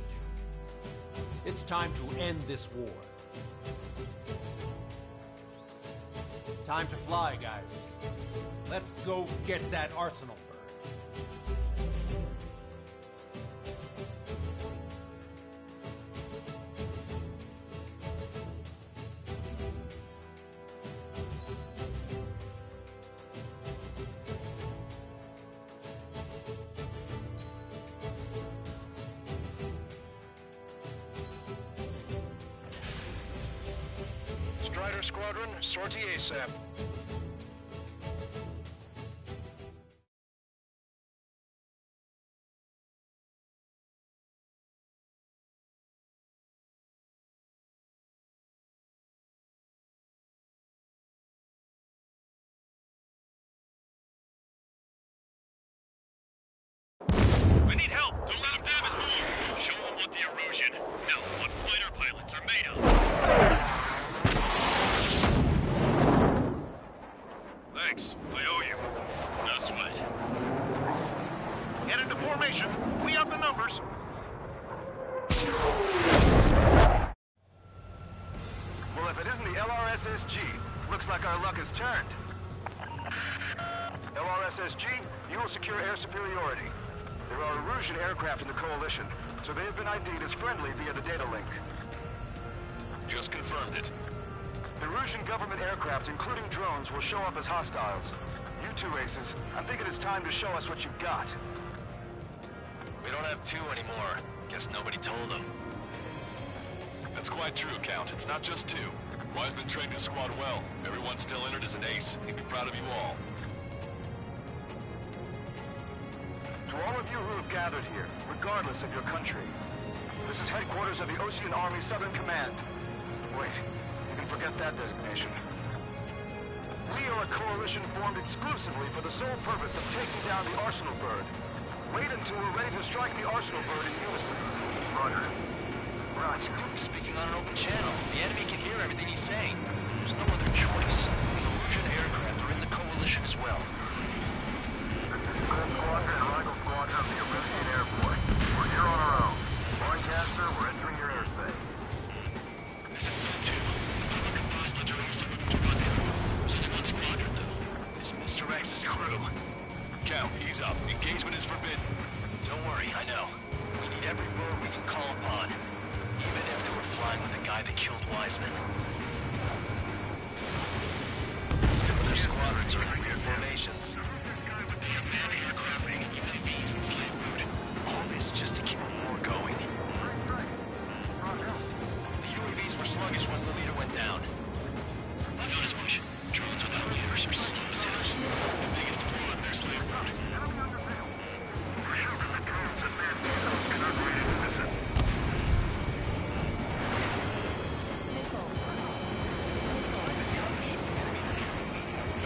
It's time to end this war. Time to fly, guys. Let's go get that Arsenal bird. Strider Squadron, sortie ASAP. We need help! Don't let them damage more! Show them what the Erusian, no, what fighter pilots are made of! Thanks. I owe you. No sweat. Get into formation. We have the numbers. Well, if it isn't the LRSSG, looks like our luck has turned. LRSSG, you will secure air superiority. There are Erusian aircraft in the Coalition, so they have been ID'd as friendly via the data link. Just confirmed it. Erusian government aircraft, including drones, will show up as hostiles. You two aces, I'm thinking it's time to show us what you've got. We don't have two anymore. Guess nobody told them. That's quite true, Count. It's not just two. Wiseman trained his squad well. Everyone still entered as an ace. He'd be proud of you all. To all of you who have gathered here, regardless of your country, this is headquarters of the Ocean Army Southern Command. Wait, you can forget that designation. We are a coalition formed exclusively for the sole purpose of taking down the Arsenal bird. Wait until we're ready to strike the Arsenal bird in unison. Roger. Right, speaking on an open channel. The enemy can hear everything he's saying. There's no other choice. The Erusian aircraft are in the coalition as well. Squadron and Rival Squadron of the Erusian Air Force. We're here on our own. Lancaster, we're entering your airspace. This is Zone 2. Looking boss, let's try to something to run in. There's only one squadron, though. It's Mr. X's crew. Count, he's up. Engagement is forbidden. Don't worry, I know. We need every bird we can call upon. Even if they were flying with the guy that killed Wiseman. Some of their squadrons are in weird formations. All this just to keep a war going. The UAVs were sluggish once the leader went down. Not as much. Drones without leaders are slow as hitters. The biggest flaw in their slave routing.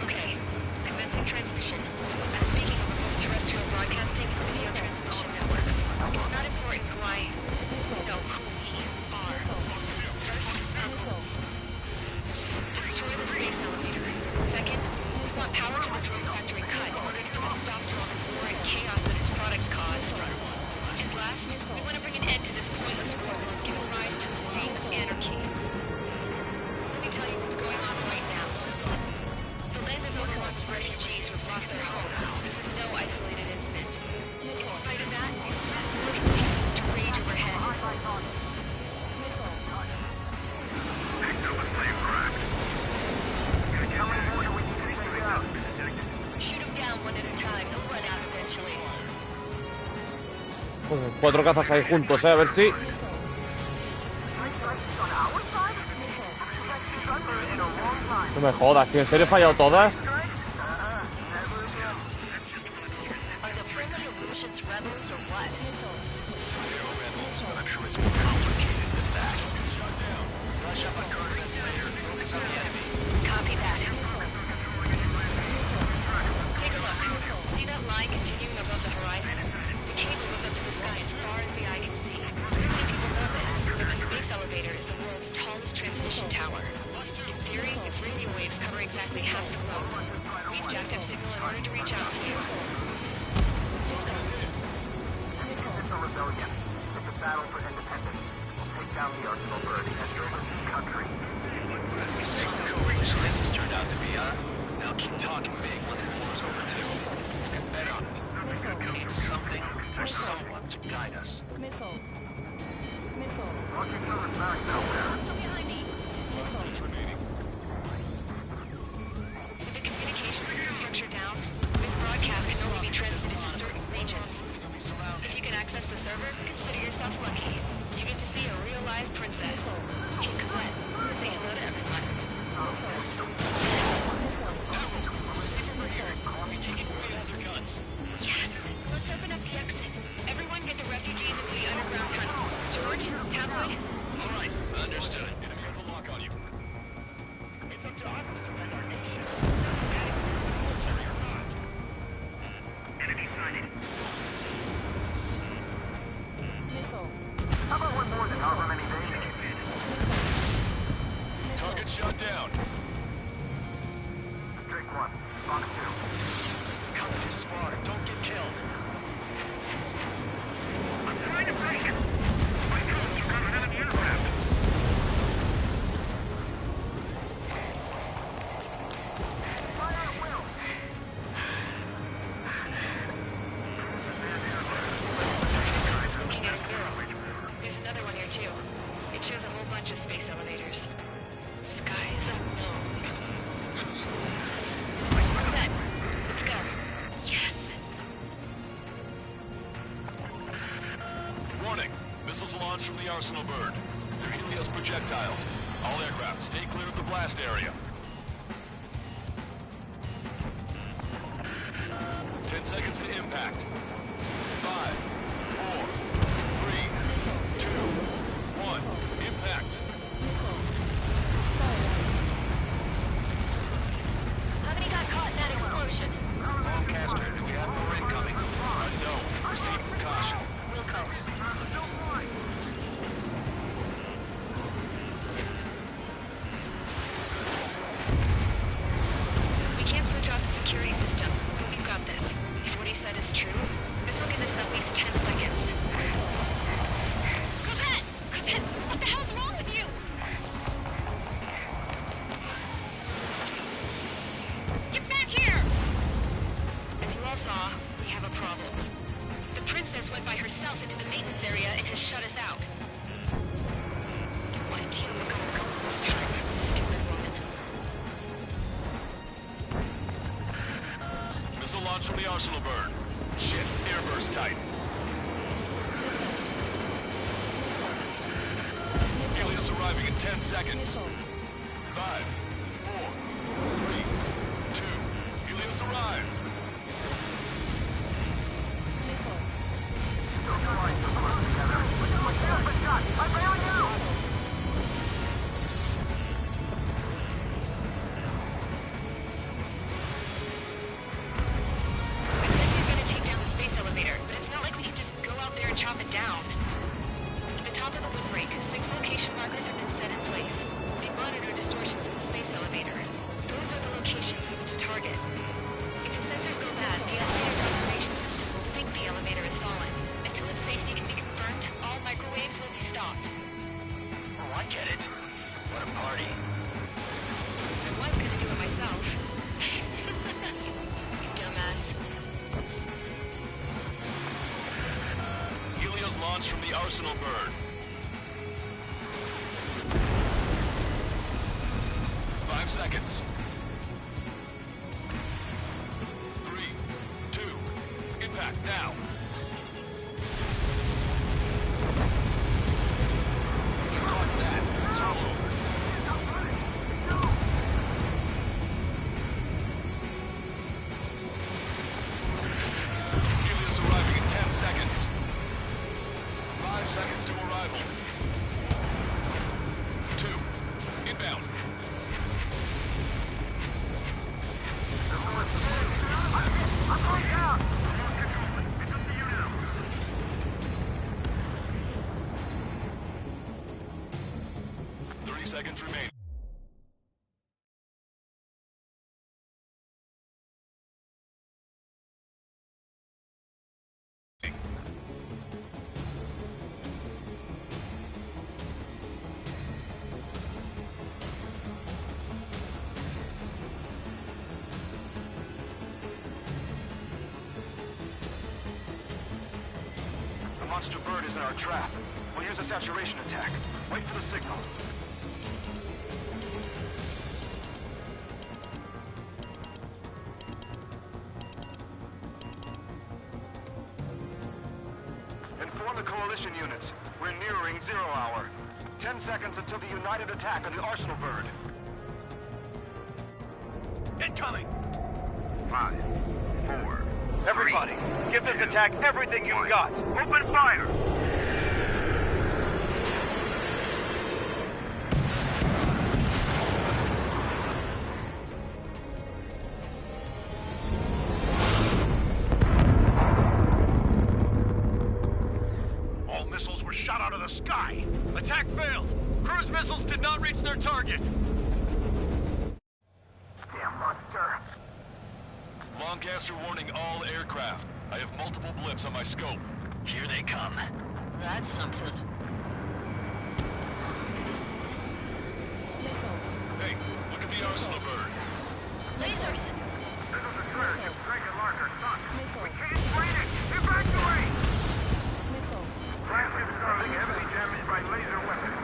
Okay, commencing transmission. I'm speaking over both terrestrial broadcasting and video transmission networks. It's not important who I know who we are. First, our goals. Destroy the space elevator. Second, we want power to the drone factory cut in order to put a stop to all the war and chaos that its products cause. And last, we want to bring an end to this pointless war that has given rise to a state of anarchy. Let me tell you what's going on right now. The land is overrun with refugees who have lost their homes. This is no isolated incident. In spite of that, war continues to rage overhead. Shoot them down one at a time. They'll run out eventually. Pues 4 cazas ahí juntos, a ver si... No me jodas, tío, ¿en serio he fallado todas? Are the primitive Russians rebels or what? They're rebels, but I'm sure it's more complicated than that. Shut down. Rush up on coordinates later. Focus on the enemy. Copy that. Take a look. See that line continuing above the horizon? The cable goes up to the sky as far as the eye can see. Many people know this, but the space elevator is the world's tallest transmission tower. In theory, its radio waves cover exactly half the globe. We've jacked up signal in order to reach out to you. It's a rebellion. It's a battle for independence. We'll take down the Arsenal bird and build a new country. See how courageous this has turned out to be, huh? Now keep talking big once the war's over, too. You can bet on it. We need something or someone to guide us. Watch each other's backs out there. Behind me. 5 minutes remaining. With the communication infrastructure down, this broadcast can only be transmitted to certain regions. If you can access the server, consider yourself lucky. You get to see a real live princess. Hey, Colette, say hello to everyone. Safe over here. We're taking away all their guns. Yes, let's open up the exit. Everyone get the refugees into the underground tunnel. George, Tabloid. All right, understood. Enemy has a lock on you. It's up to us to defend our nation. Enemy sighted. How about one more than however many days? Target shot down. Drake 1, Fox 2. Come this far. Don't get killed. I'm trying to break it. My drones are running out of the aircraft. Looking at a mural. There's another one here too. It shows a whole bunch of space elevators. Skies unknown. Set. Let's go. Yes. Warning. Missiles launched from the Arsenal bird. They're Helios projectiles. All aircraft, stay clear of the blast area. 10 seconds to impact. 5, 4, 3, 2, 1. Impact. How many got caught in that explosion? Lancaster, do we have more incoming? Unknown. Proceed with caution. Wilco. We can't switch off the security system, but we've got this. If what he said is itself into the maintenance area and has shut us out. Why did you look over this time? Stupid woman. Missile launch from the arsenal burn. Shit, airburst tight. Helios arriving in 10 seconds. 5, 4, 3, 2, Helios arrived. Launched from the arsenal burn. 5 seconds. 3, 2, impact now. You caught that. It's all over. Helios arriving in 10 seconds. 5 seconds to arrival. 2, inbound. I'm going down! 30 seconds remaining. Monster bird is in our trap. We'll use a saturation attack. Wait for the signal. Inform the coalition units. We're nearing 0 hour. 10 seconds until the united attack on the arsenal bird. Incoming! 5, 4, Everybody, give this attack everything you've got. Open fire! All missiles were shot out of the sky. Attack failed. Cruise missiles did not reach their target. Damn monster. Longcaster warning all aircraft. I have multiple blips on my scope. Here they come. That's something. Hey, look at the arsenal bird. Lasers! This is a surge of Dragon Larger Sun. We can't fight it! Evacuate! Flagship Starling heavily damaged by laser weapons.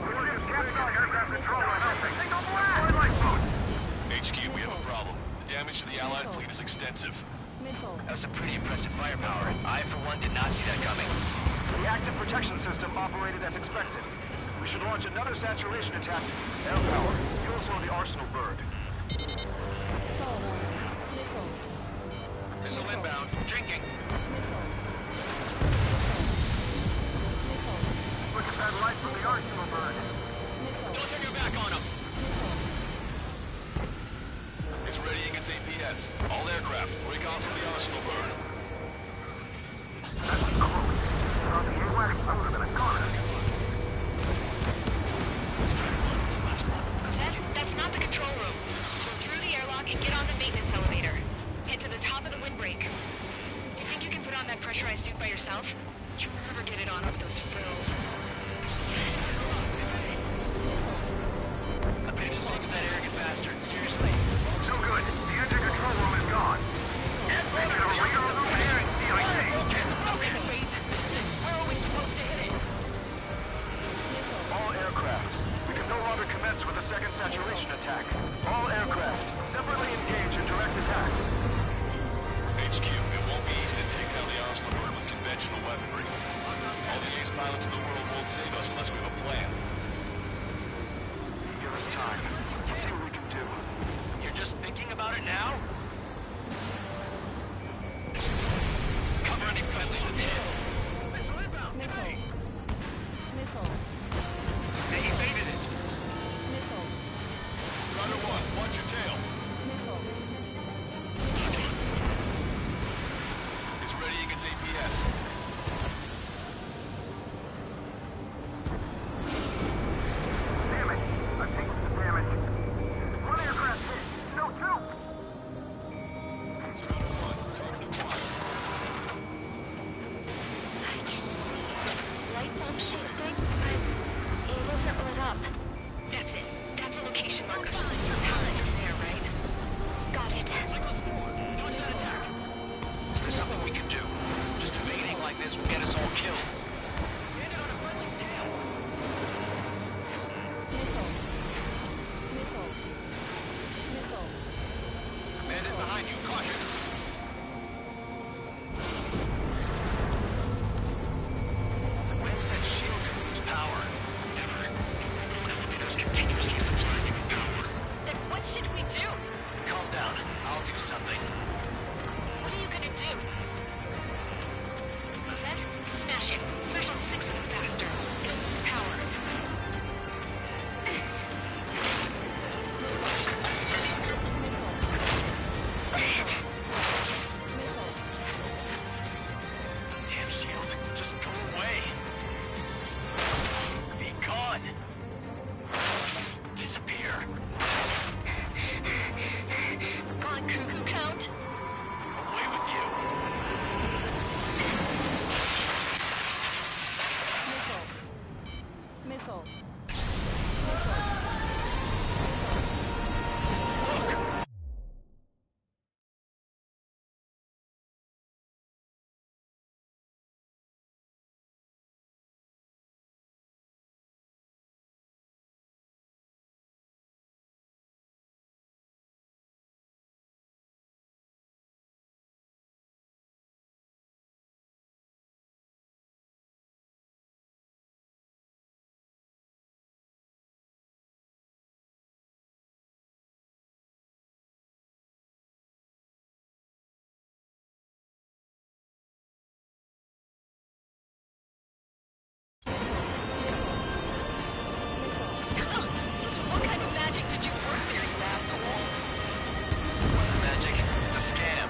We just kept on aircraft control on nothing. Signal blast! Lifeboat! HQ, we have a problem. The damage to the Allied fleet is extensive. That was some pretty impressive firepower. I, for one, did not see that coming. The active protection system operated as expected. We should launch another saturation attack. Air power. Fuel for the arsenal bird. Missile inbound. Drinking. Look at that light from the arsenal bird. Don't turn your back on him. It's readying its APS. All aircraft, break off from the arsenal burn. That's close. On the AWACS, I would have been a goner. That's not the control room. Go through the airlock and get on the maintenance elevator. Head to the top of the windbreak. Do you think you can put on that pressurized suit by yourself? You'll never get it on with those frills. I bet it's safe for that arrogant bastard. Seriously. No good. The engine control room is gone. Make it a real illuminary, DIC. Okay, phases. This is save us unless we have a plan. Give us time. Let's see what we can do. You're just thinking about it now? Cover any friendlies that's hit. Missile inbound. Missile. Missile. They evaded it. Missile. Strider 1, watch your tail. Missile. It's readying its APS. Damn it! I'm taking some damage. One aircraft hit. No, two! Strider 1, target acquired. I can see the light bulb shaped thing, but it isn't lit up. That's it. That's a location marker. Power is there, right? Got it. Dodge that attack. Is there something we can do? Just evading like this will get us all killed. Landed on a friendly's tail. Missile. Missile. Missile. Command is behind you. Caution. When's that shield gonna lose power? Never. Elevators continuously supplying you with power. Then what should we do? Calm down. I'll do something. What are you gonna do? Set? Smash it. Smash all 6 of them faster. It'll lose power. Damn shield. Just go away. Be gone. Disappear. Gone cuckoo count? Away with you. Missile. Missile. Just what kind of magic did you work there, you asshole? It wasn't magic. It's a scam.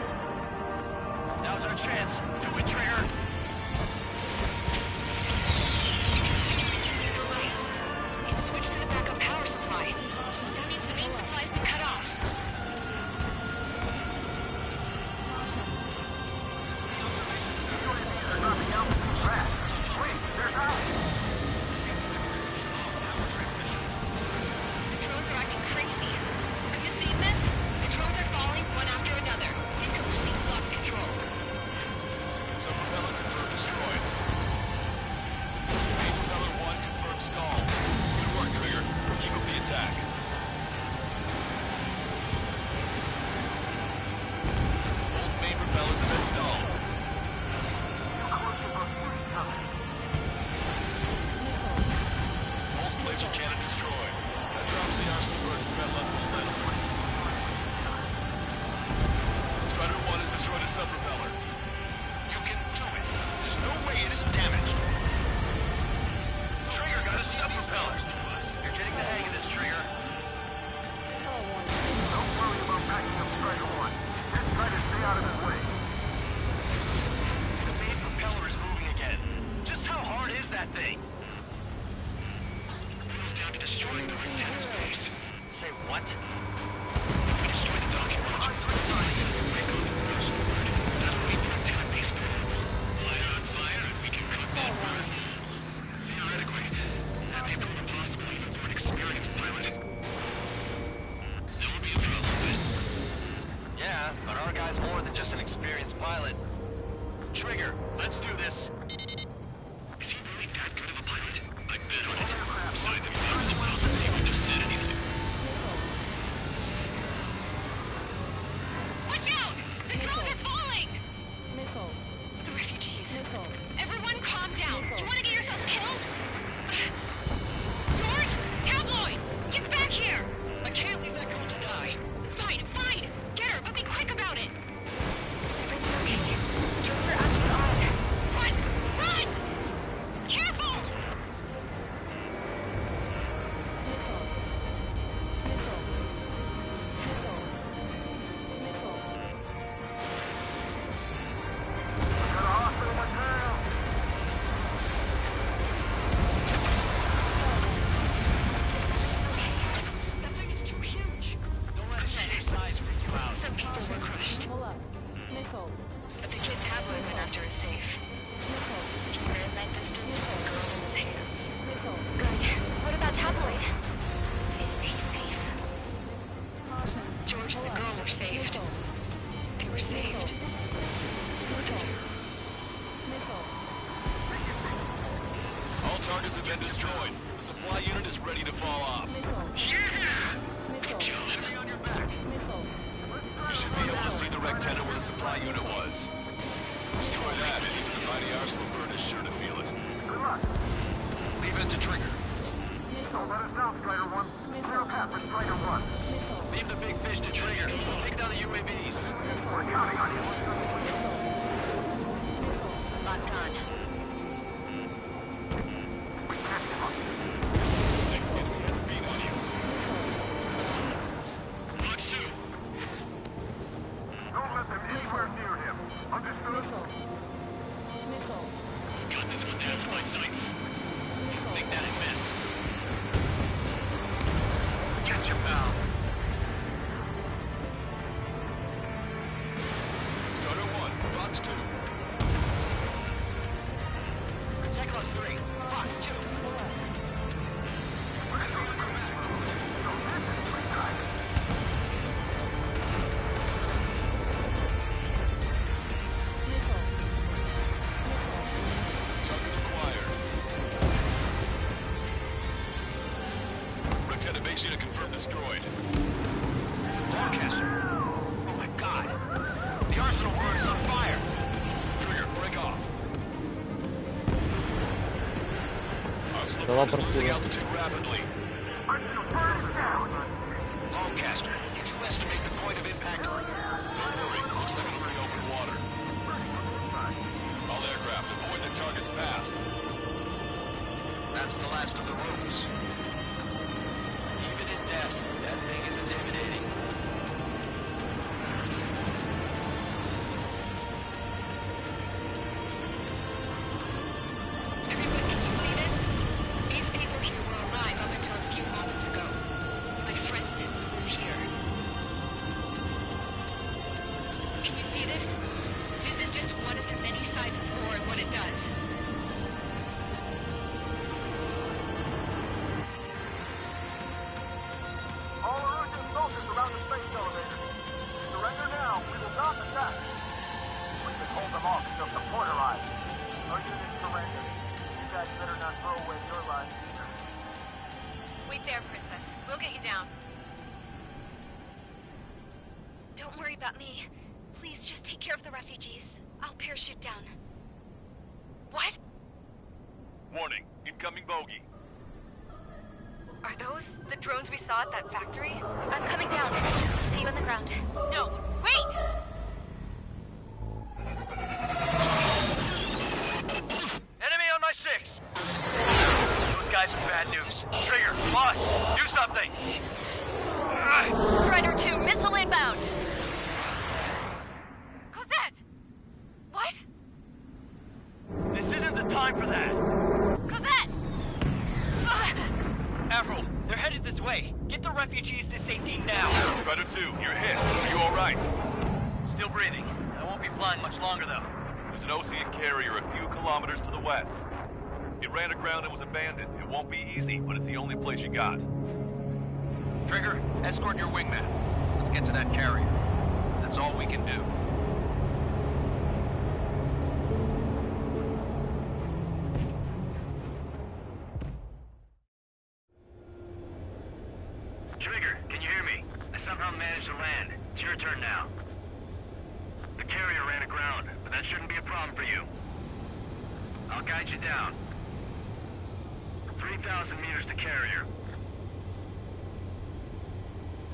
Now's our chance. Do it, Trigger. You're right. It's switched to the backup power supply. That means the main supply's been cut off. They're dropping out too fast. Wait, there's Alex. The drones are acting crazy. Have you seen this? The drones are falling one after another. They completely lost control. Some propeller confirmed destroyed. Main propeller 1 confirmed stalled. Good work, Trigger. Keep up the attack. Both main propellers have been stalled. Pulse laser cannon destroyed. That drops the arsenal burst to that level momentum. Strider 1 has destroyed a sub-propeller. You can do it. There's no way it isn't damaged. Trigger got a sub-propeller. You're getting the hang of this, Trigger. Don't worry about packing up Strider 1. Just try to stay out of his way. The main propeller is moving again. Just how hard is that thing? It down to destroying the antenna's base. Say what? We destroy the docking module. Break on the first word. That'll keep the antenna base vulnerable. Light on fire and we can cut that word. Theoretically, that may prove impossible even for an experienced pilot. There will be a problem with this. Yeah, but our guy's more than just an experienced pilot. Trigger, let's do this. Is he really that good of a pilot? I bet on it. Besides, if he was well, he wouldn't have said anything. Watch out! The drones are falling! Missile. The refugees. Missile. Everyone calm down. Do you want to get yourself killed? targets have been destroyed. The supply unit is ready to fall off. Yeah! Enemy on your back. You should be able to see the rectangle where the supply unit was. Destroy that, and even the mighty Arsenal bird is sure to feel it. Good luck. Leave it to Trigger. Don't let us down, Strider 1. Clear a path for Strider 1. Leave the big fish to Trigger. We'll take down the UAVs. We're counting on you. Locked on. We catch him up. Enemy has a beat on you. Box 2. Don't let them anywhere near him. Understood? Got this one down to my sights. Didn't think that'd miss. Catch him, pal. Strider 1, Fox 2. Cyclops 3. Fox 2. Target acquired. Rectangle base unit confirmed destroyed. Forecaster. Oh my god. The Arsenal bird is on fire. Trigger, break off. Arsenal Se va bird por is losing culo. altitude rapidly. Longcaster, can you estimate the point of impact? Don't worry, looks like it'll be open water. All aircraft, avoid the target's path. That's the last of the rooms. Even in death, that thing is intimidating. Everyone, can you believe this? These people here were alive up until a few moments ago. My friend was here. Can you see this? This is just one of the many sides of war and what it does. All Erusian soldiers around the space elevator. Surrender now. We will not attack. We can hold them off until support arrives. Our units surrender. You guys better not throw away your lives either. Wait there, Princess. We'll get you down. Don't worry about me. Please just take care of the refugees. I'll parachute down. What? Warning, incoming bogey. Are those the drones we saw at that factory? I'm coming down. I'll see you on the ground. No, wait! Enemy on my 6. Those guys are bad news. Trigger, boss, do something. Strider 2, missile inbound! Cosette! What? This isn't the time for that. Cosette! Avril, they're headed this way. Get the refugees to safety now. Strider 2, you're hit. Are you alright? Still breathing. I won't be flying much longer, though. There's an OCN carrier a few kilometers to the west. It ran aground and was abandoned. It won't be easy, but it's the only place you got. Trigger, escort your wingman. Let's get to that carrier. That's all we can do. Trigger, can you hear me? I somehow managed to land. It's your turn now. The carrier ran aground, but that shouldn't be a problem for you. I'll guide you down. 3,000 meters to carrier.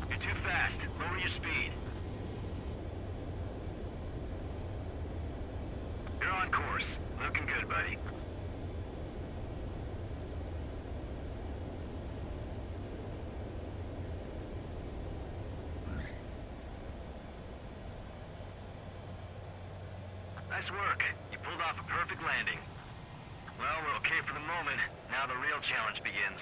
You're too fast. Lower your speed. You're on course. Looking good, buddy. Nice work. You pulled off a perfect landing. Well, we're okay for the moment. Now the real challenge begins.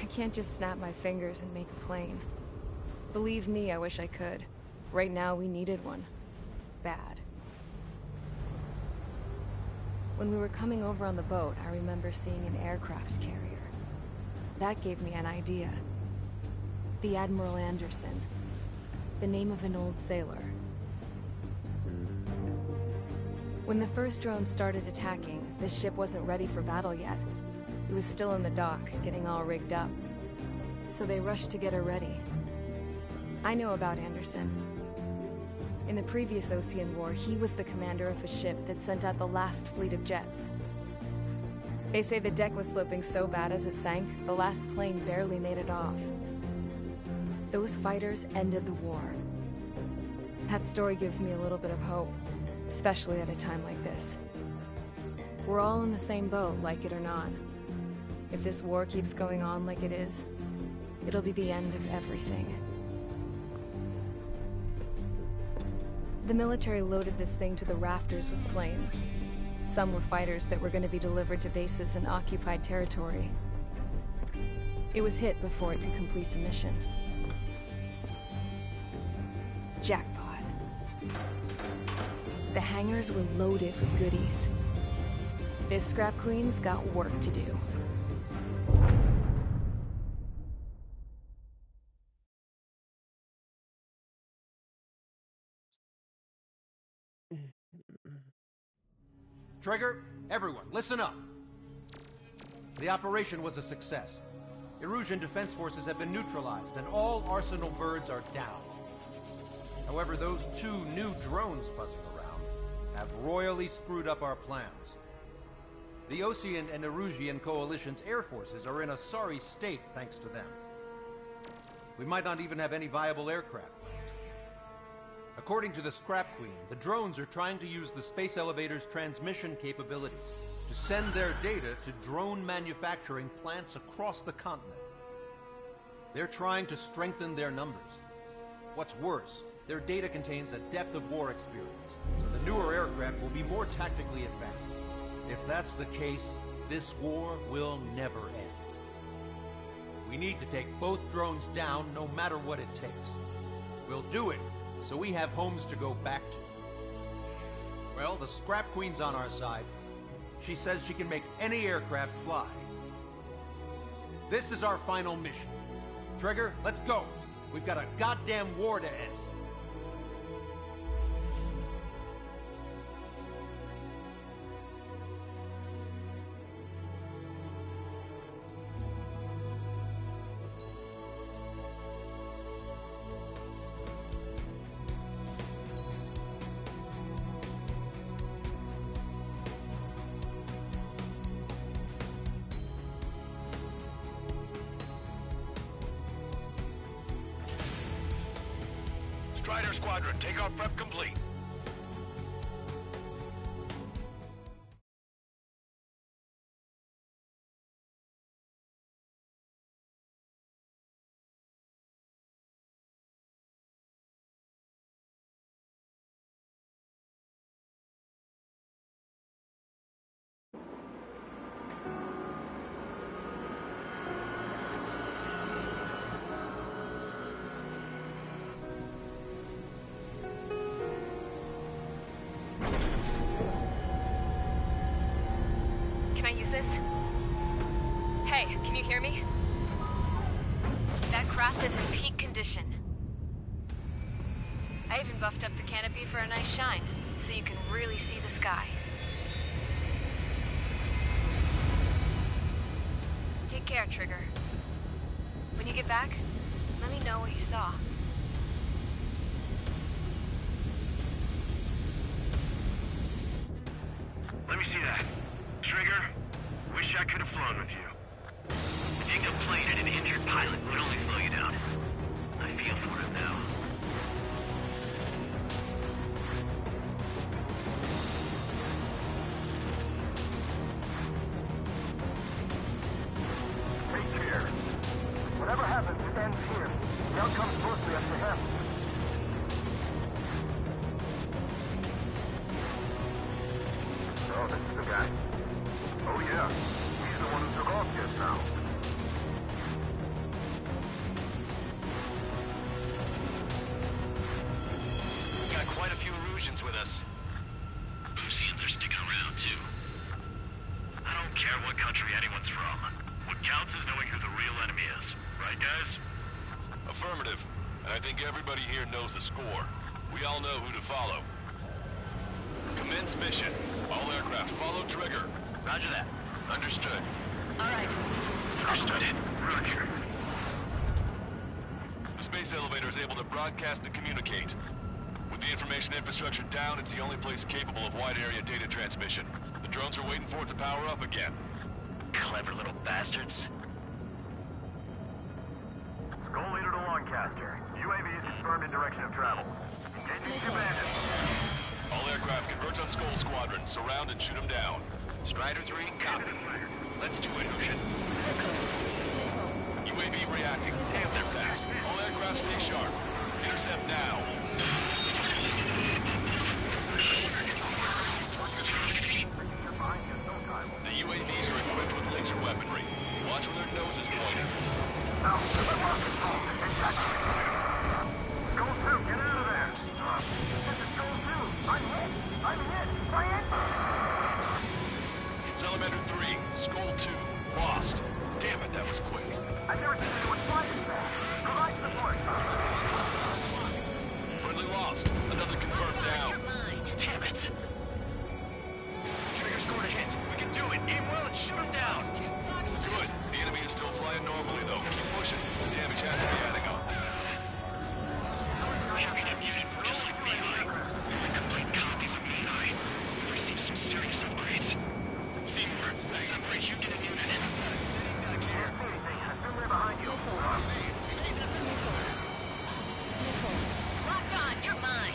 I can't just snap my fingers and make a plane. Believe me, I wish I could. Right now, we needed one. Bad. When we were coming over on the boat, I remember seeing an aircraft carrier. That gave me an idea. The Admiral Anderson. The name of an old sailor. When the first drone started attacking, the ship wasn't ready for battle yet. It was still in the dock, getting all rigged up. So they rushed to get her ready. I know about Anderson. In the previous Ocean War, he was the commander of a ship that sent out the last fleet of jets. They say the deck was sloping so bad as it sank, the last plane barely made it off. Those fighters ended the war. That story gives me a little bit of hope, especially at a time like this. We're all in the same boat, like it or not. If this war keeps going on like it is, it'll be the end of everything. The military loaded this thing to the rafters with planes. Some were fighters that were going to be delivered to bases in occupied territory. It was hit before it could complete the mission. Jackpot. The hangars were loaded with goodies. This Scrap Queen's got work to do. Trigger, everyone, listen up. The operation was a success. Erusian defense forces have been neutralized, and all Arsenal birds are down. However, those 2 new drones buzzing around have royally screwed up our plans. The Ocean and Erusian coalition's air forces are in a sorry state thanks to them. We might not even have any viable aircraft left. According to the Scrap Queen, the drones are trying to use the space elevator's transmission capabilities to send their data to drone manufacturing plants across the continent. They're trying to strengthen their numbers. What's worse, their data contains a depth of war experience, so the newer aircraft will be more tactically advanced. If that's the case, this war will never end. We need to take both drones down no matter what it takes. We'll do it, so we have homes to go back to. Well, the Scrap Queen's on our side. She says she can make any aircraft fly. This is our final mission. Trigger, let's go. We've got a goddamn war to end. Strider Squadron, takeoff prep complete. Can I use this? Hey, can you hear me? That craft is in peak condition. I even buffed up the canopy for a nice shine, so you can really see the sky. Take care, Trigger. When you get back, let me know what you saw. Let me see that. Trigger, wish I could have flown with you. Being a plane and an injured pilot would only slow you down. I feel for him now. Take care. Whatever happens, it ends here. The outcome's mostly up to him. Oh, this is the guy. Oh, yeah. He's the one who took off just now. Erusians with us. Erusians are sticking around, too. I don't care what country anyone's from. What counts is knowing who the real enemy is. Right, guys? Affirmative. And I think everybody here knows the score. We all know who to follow. Commence mission. All aircraft follow trigger. Roger that. Understood. All right. Understood. Roger. The space elevator is able to broadcast and communicate. With the information infrastructure down, it's the only place capable of wide-area data transmission. The drones are waiting for it to power up again. Clever little bastards. Skull leader to Lancaster. UAV is confirmed in direction of travel. Engaging two bandits. All aircraft converge on Skull Squadron. Surround and shoot them down. Strider 3, copy. Let's do it, Ocean. UAV reacting. Damn, they're fast. All aircraft stay sharp. Intercept now. The UAVs are equipped with laser weaponry. Watch where their nose is pointed. Skull 2, get out of there! This is Skull 2! I'm hit! My engine! Salamander 3, Skull 2, lost. Damn it, that was quick. I've never seen anyone fly this fast. Provide support! Friendly lost. Another confirmed down. Damn it! Trigger scored a hit. We can do it. Aim well and shoot him down. Good. The enemy is still flying normally, though. Keep pushing. The damage has to be adding up. Having a mutant just like Levi. They're complete copies of Levi. We've received some serious upgrades. Seymour, I'll separate you, get a unit in. Behind you. Locked on. You're mine.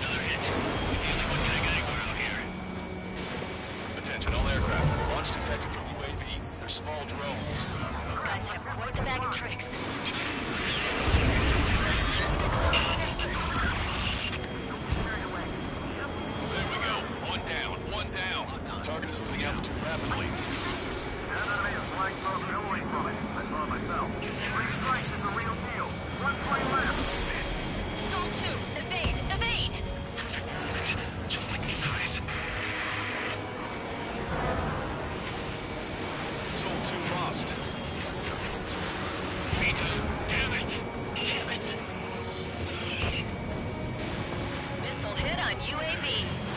Another hit. We're the only one getting anywhere out here. Attention, all aircraft. Launch detected from UAV. They're small drones. These guys have quite the bag of tricks. There we go. One down. Target is losing altitude rapidly. That enemy is flying close away from it. I saw it myself. 3 strikes is a real deal. 1 plane left. Soul 2, evade! Evade! Just like Levi's. Soul 2 lost. Rita, damn it! Damn it! Missile hit on UAV.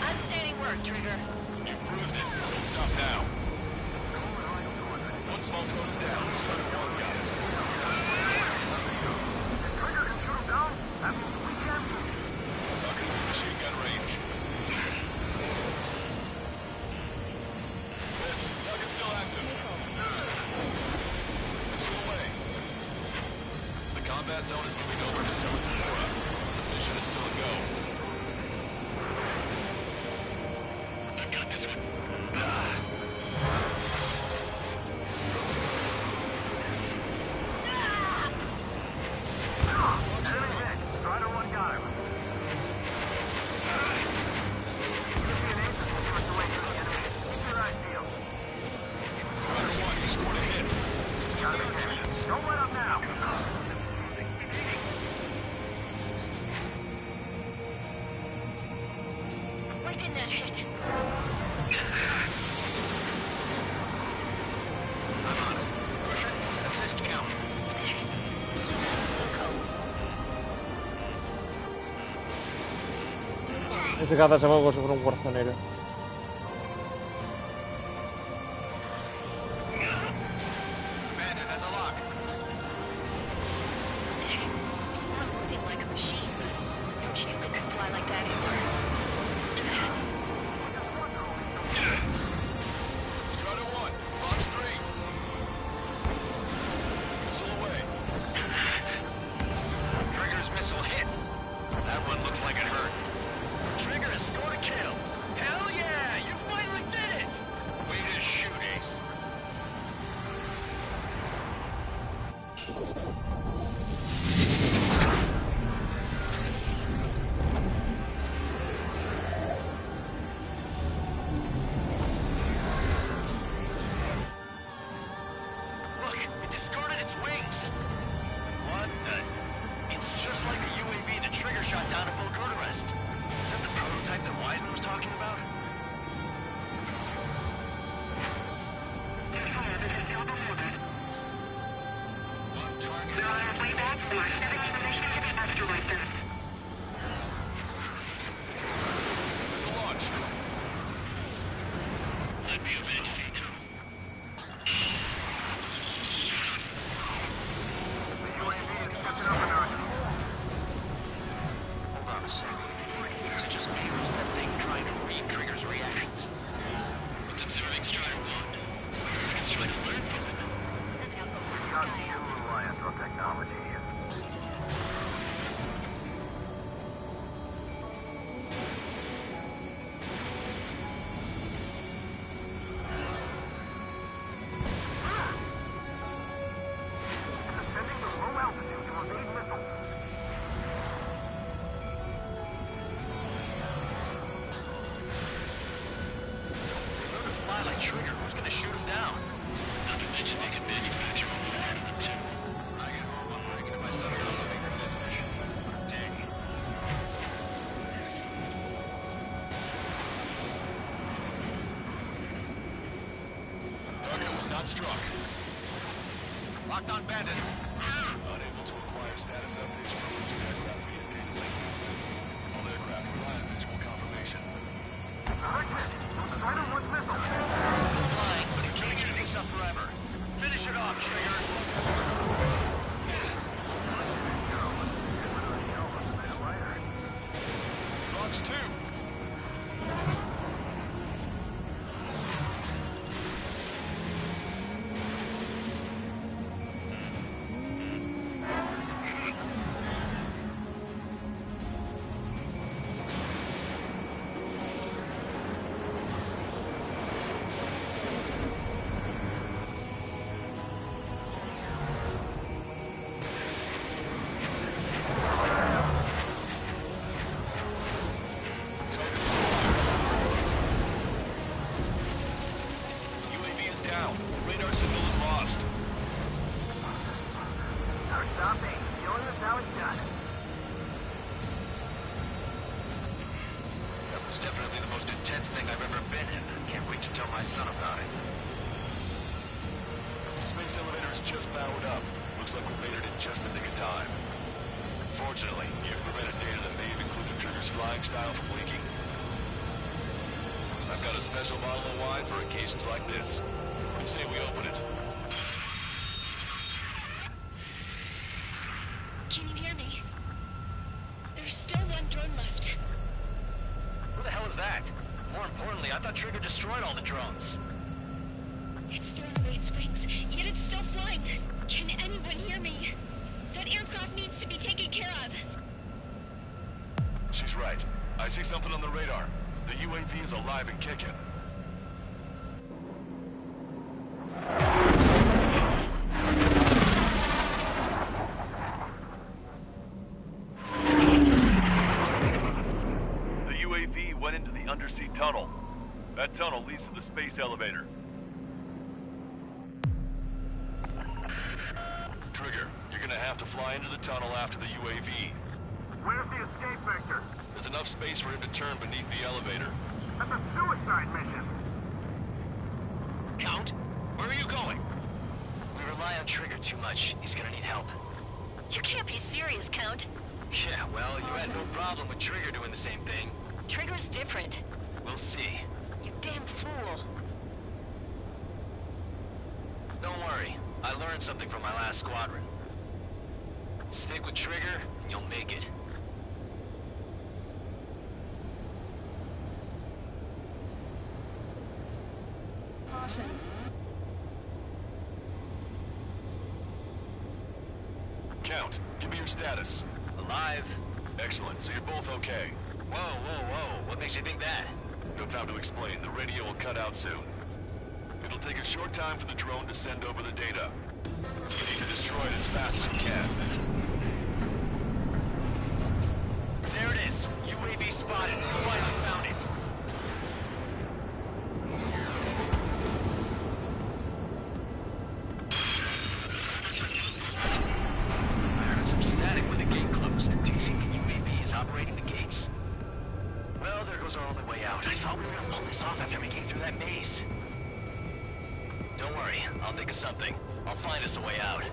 Outstanding work, Trigger. You've bruised it. Stop now. One small drone is down. Let's try to one got it. Trigger can shoot him down. That means we can. Target is in machine gun range. Miss. Target's still active. Missile away. The combat zone is moving over to Samatamura. Mission is still a go. I've got this one. Enemy hit. Strider 1 got him. European agents will give us away to the enemy. Keep your eyes peeled. Strider 1, you scored a hit. Got him again. Don't let up now. Why didn't that hit? I'm on it. Pusher, assist count. Ese caza se mueve como si fuera un guardianero. Bandit has a lock. It's not moving like a machine, but no human could fly like that either. Strider 1, Fox 3. Missile away. Trigger's missile hit. That one looks like it hurt. Trigger has scored a kill. Hell Let me avenge Vito. Hold on a sec. Is it just me or is that thing trying to read Trigger's reactions? It's observing Strider 1. Looks like it's trying to learn from it. We've got too reliant on technology. Trigger, who's gonna shoot him down? Not to mention the manufacturer part of it, too. I get home, I'm breaking to my son about living for this mission. Dang. Target was not struck. Locked on bandit. Unable to acquire status updates from Legion aircraft via data link. All aircraft rely on visual confirmation. Strider 1's missile! Still flying, but it can't keep this up forever. Finish it off, Trigger! Fox 2! Down. Radar signal is lost. Now stop me. Killing us how it's done. That was definitely the most intense thing I've ever been in. Can't wait to tell my son about it. The space elevator is just powered up. Looks like we made it in just the nick of time. Fortunately, you've prevented data that may have included Trigger's flying style from leaking. I've got a special bottle of wine for occasions like this. What do you say we open it? Can you hear me? There's still one drone left. Who the hell is that? More importantly, I thought Trigger destroyed all the drones. It's thrown away its wings, yet it's still flying. Can anyone hear me? That aircraft needs to be taken care of. She's right. I see something on the radar. The UAV is alive and kicking. The UAV went into the undersea tunnel. That tunnel leads to the space elevator. Trigger, you're gonna have to fly into the tunnel after the UAV. Where's the escape vector? There's enough space for him to turn beneath the elevator. That's a suicide mission. Count, where are you going? We rely on Trigger too much. He's gonna need help. You can't be serious, Count. Yeah, well, you had no problem with Trigger doing the same thing. Trigger's different. We'll see. You damn fool. Don't worry. I learned something from my last squadron. Stick with Trigger, and you'll make it. Count, give me your status. Alive. Excellent, so you're both okay. Whoa, whoa, whoa. What makes you think that? No time to explain. The radio will cut out soon. It'll take a short time for the drone to send over the data. You need to destroy it as fast as you can. There it is. UAV spotted. Finally found it. I heard some static when the gate closed. Do you think the UAV is operating the gates? Well, there goes our only way out. I thought we were gonna pull this off after making it through that maze. Don't worry, I'll think of something. I'll find us a way out.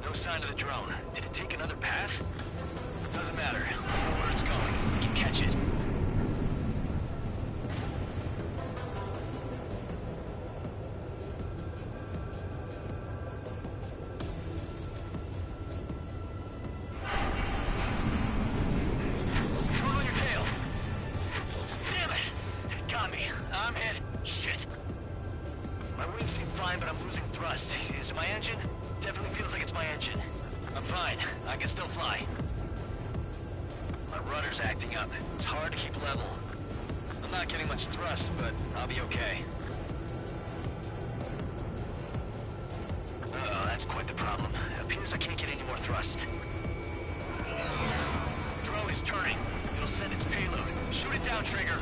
No sign of the drone. Did it take another path? Doesn't matter. We know where it's going. We can catch it. I'm hit. Shit. My wings seem fine, but I'm losing thrust. Is it my engine? Definitely feels like it's my engine. I'm fine. I can still fly. My rudder's acting up. It's hard to keep level. I'm not getting much thrust, but I'll be okay. Uh-oh, that's quite the problem. It appears I can't get any more thrust. Drone is turning. It'll send its payload. Shoot it down, Trigger.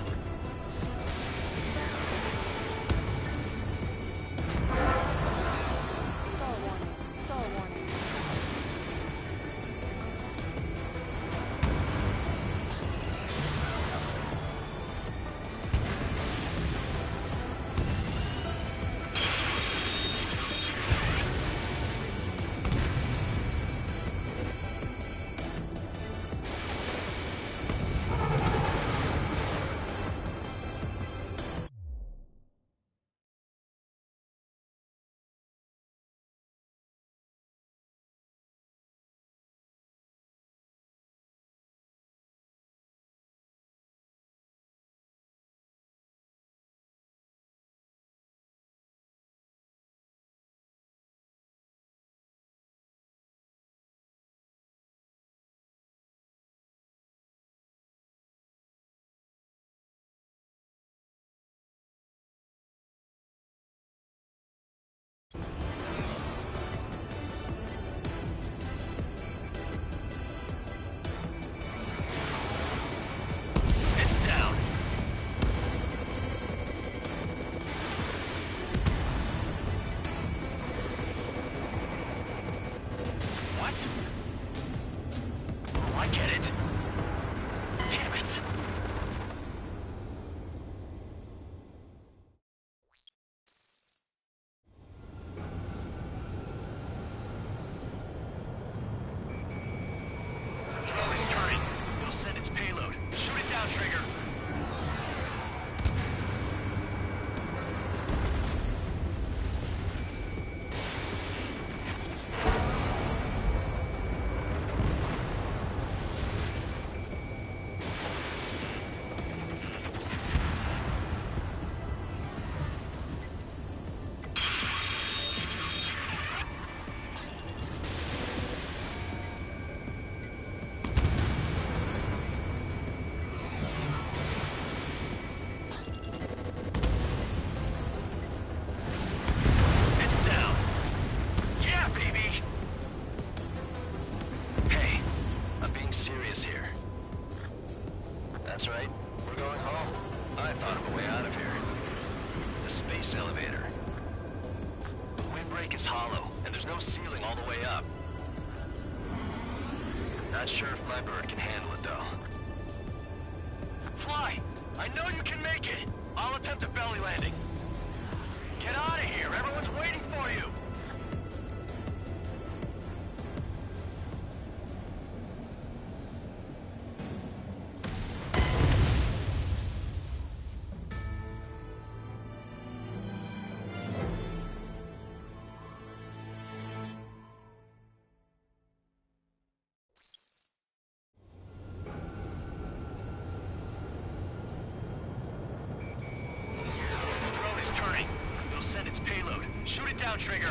That's right. We're going home. I thought of a way out of here. The space elevator. The windbreak is hollow, and there's no ceiling all the way up. Not sure if my bird can handle it, though. Fly! I know you can make it! I'll attempt a belly landing. Get out of here! Everyone's waiting for you! Shoot it down, Trigger.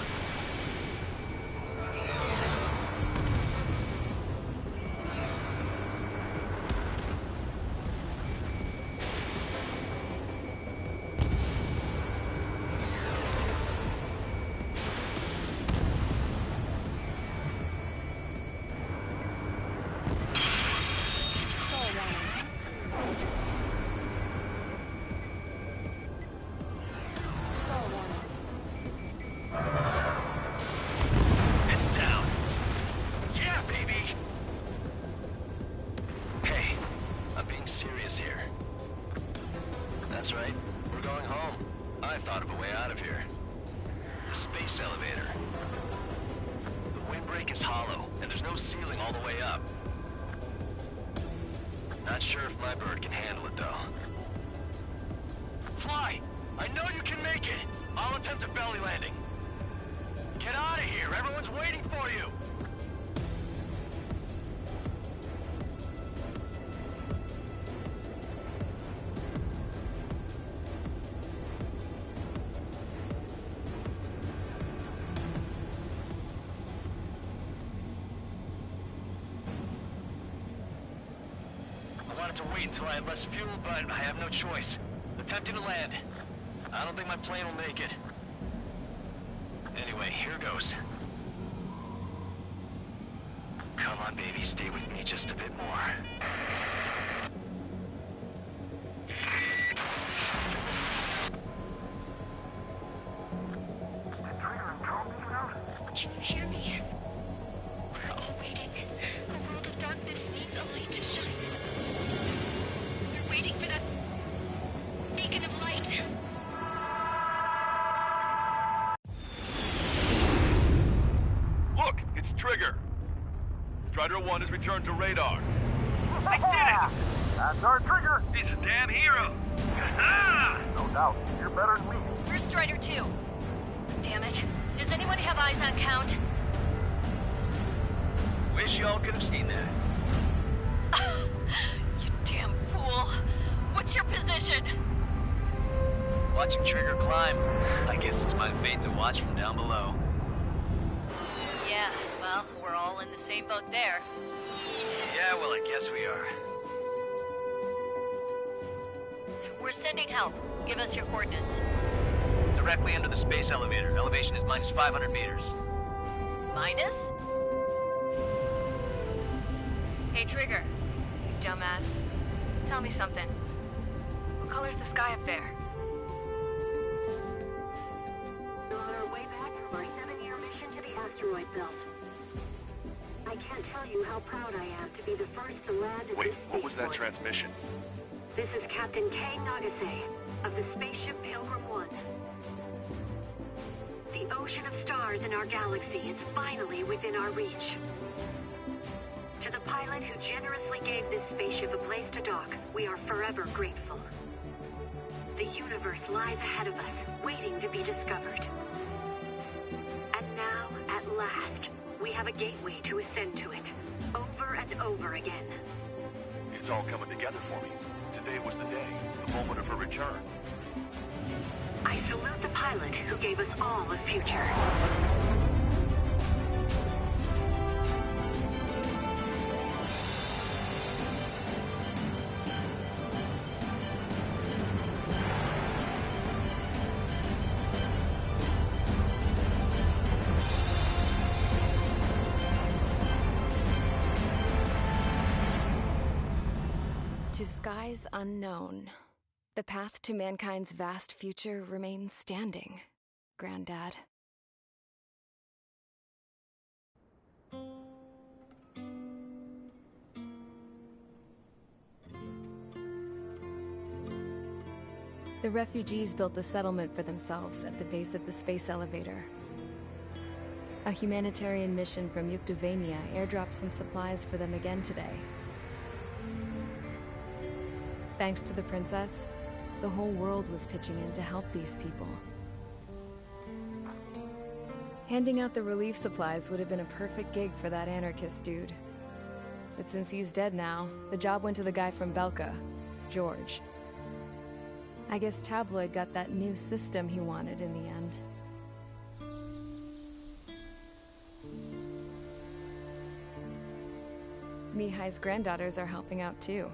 That's right. We're going home. I thought of a way out of here. The space elevator. The windbreak is hollow, and there's no ceiling all the way up. Not sure if my bird can handle it, though. Fly! I know you can make it! I'll attempt a belly landing. Get out of here! Everyone's waiting for you! wanted to wait until I had less fuel, but I have no choice. Attempting to land. I don't think my plane will make it. Anyway, here goes. Come on, baby, stay with me just a bit more. Can you hear me? We're all waiting. A world of darkness needs a light to shine. We're waiting for that beacon of light. Look, it's Trigger. Strider 1 has returned to radar. They did it! That's our Trigger! He's a damn hero! No doubt. You're better than me. Where's Strider 2? Damn it. Does anyone have eyes on Count? Wish y'all could have seen that. You damn fool. What's your position? Watching Trigger climb. I guess it's my fate to watch from down below. Yeah, well, we're all in the same boat there. Yeah, well, I guess we are. We're sending help. Give us your coordinates. Directly under the space elevator. Elevation is minus 500 meters. Minus? Hey, Trigger. You dumbass. Tell me something. What color's the sky up there? We're on our way back from our 7-year mission to the asteroid belt. I can't tell you how proud I am to be the first to land at this What was that spaceport. transmission? This is Captain Kay Nagase of the spaceship Pilgrim 1. The ocean of stars in our galaxy is finally within our reach. To the pilot who generously gave this spaceship a place to dock, we are forever grateful. The universe lies ahead of us, waiting to be discovered. And now, at last, we have a gateway to ascend to it, over and over again. It's all coming together for me. Today was the day, the moment of her return. I salute the pilot who gave us all a future. To skies unknown, the path to mankind's vast future remains standing, Granddad. The refugees built a settlement for themselves at the base of the space elevator. A humanitarian mission from Yuktovania airdropped some supplies for them again today. Thanks to the princess, the whole world was pitching in to help these people. Handing out the relief supplies would have been a perfect gig for that anarchist dude. But since he's dead now, the job went to the guy from Belka, George. I guess Tabloid got that new system he wanted in the end. Mihai's granddaughters are helping out too.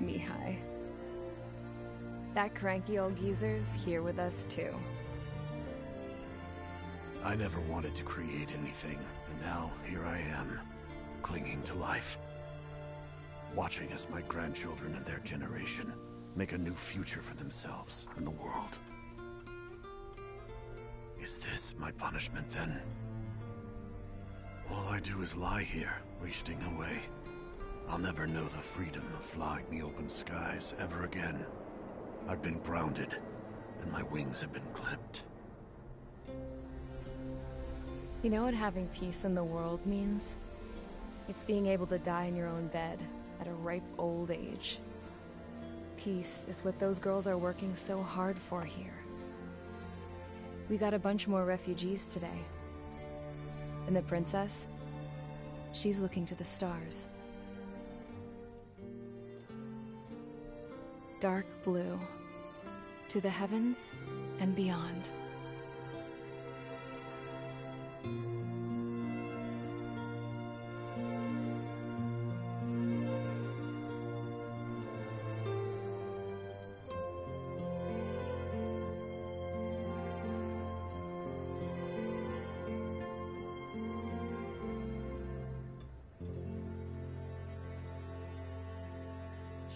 Mihai. That cranky old geezer's here with us too. I never wanted to create anything, and now here I am, clinging to life. Watching as my grandchildren and their generation make a new future for themselves and the world. Is this my punishment then? All I do is lie here, wasting away. I'll never know the freedom of flying the open skies ever again. I've been grounded, and my wings have been clipped. You know what having peace in the world means? It's being able to die in your own bed at a ripe old age. Peace is what those girls are working so hard for here. We got a bunch more refugees today. And the princess? She's looking to the stars. Dark blue. To the heavens and beyond.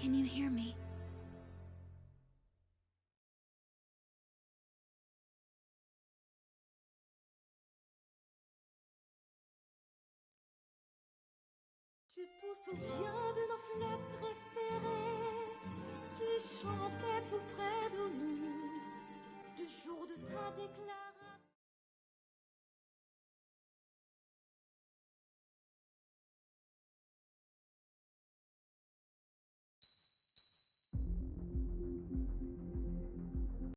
Can you hear me? Tu te souviens de nos fleurs préférées qui chantaient tout près de nous, du jour de ta déclaration.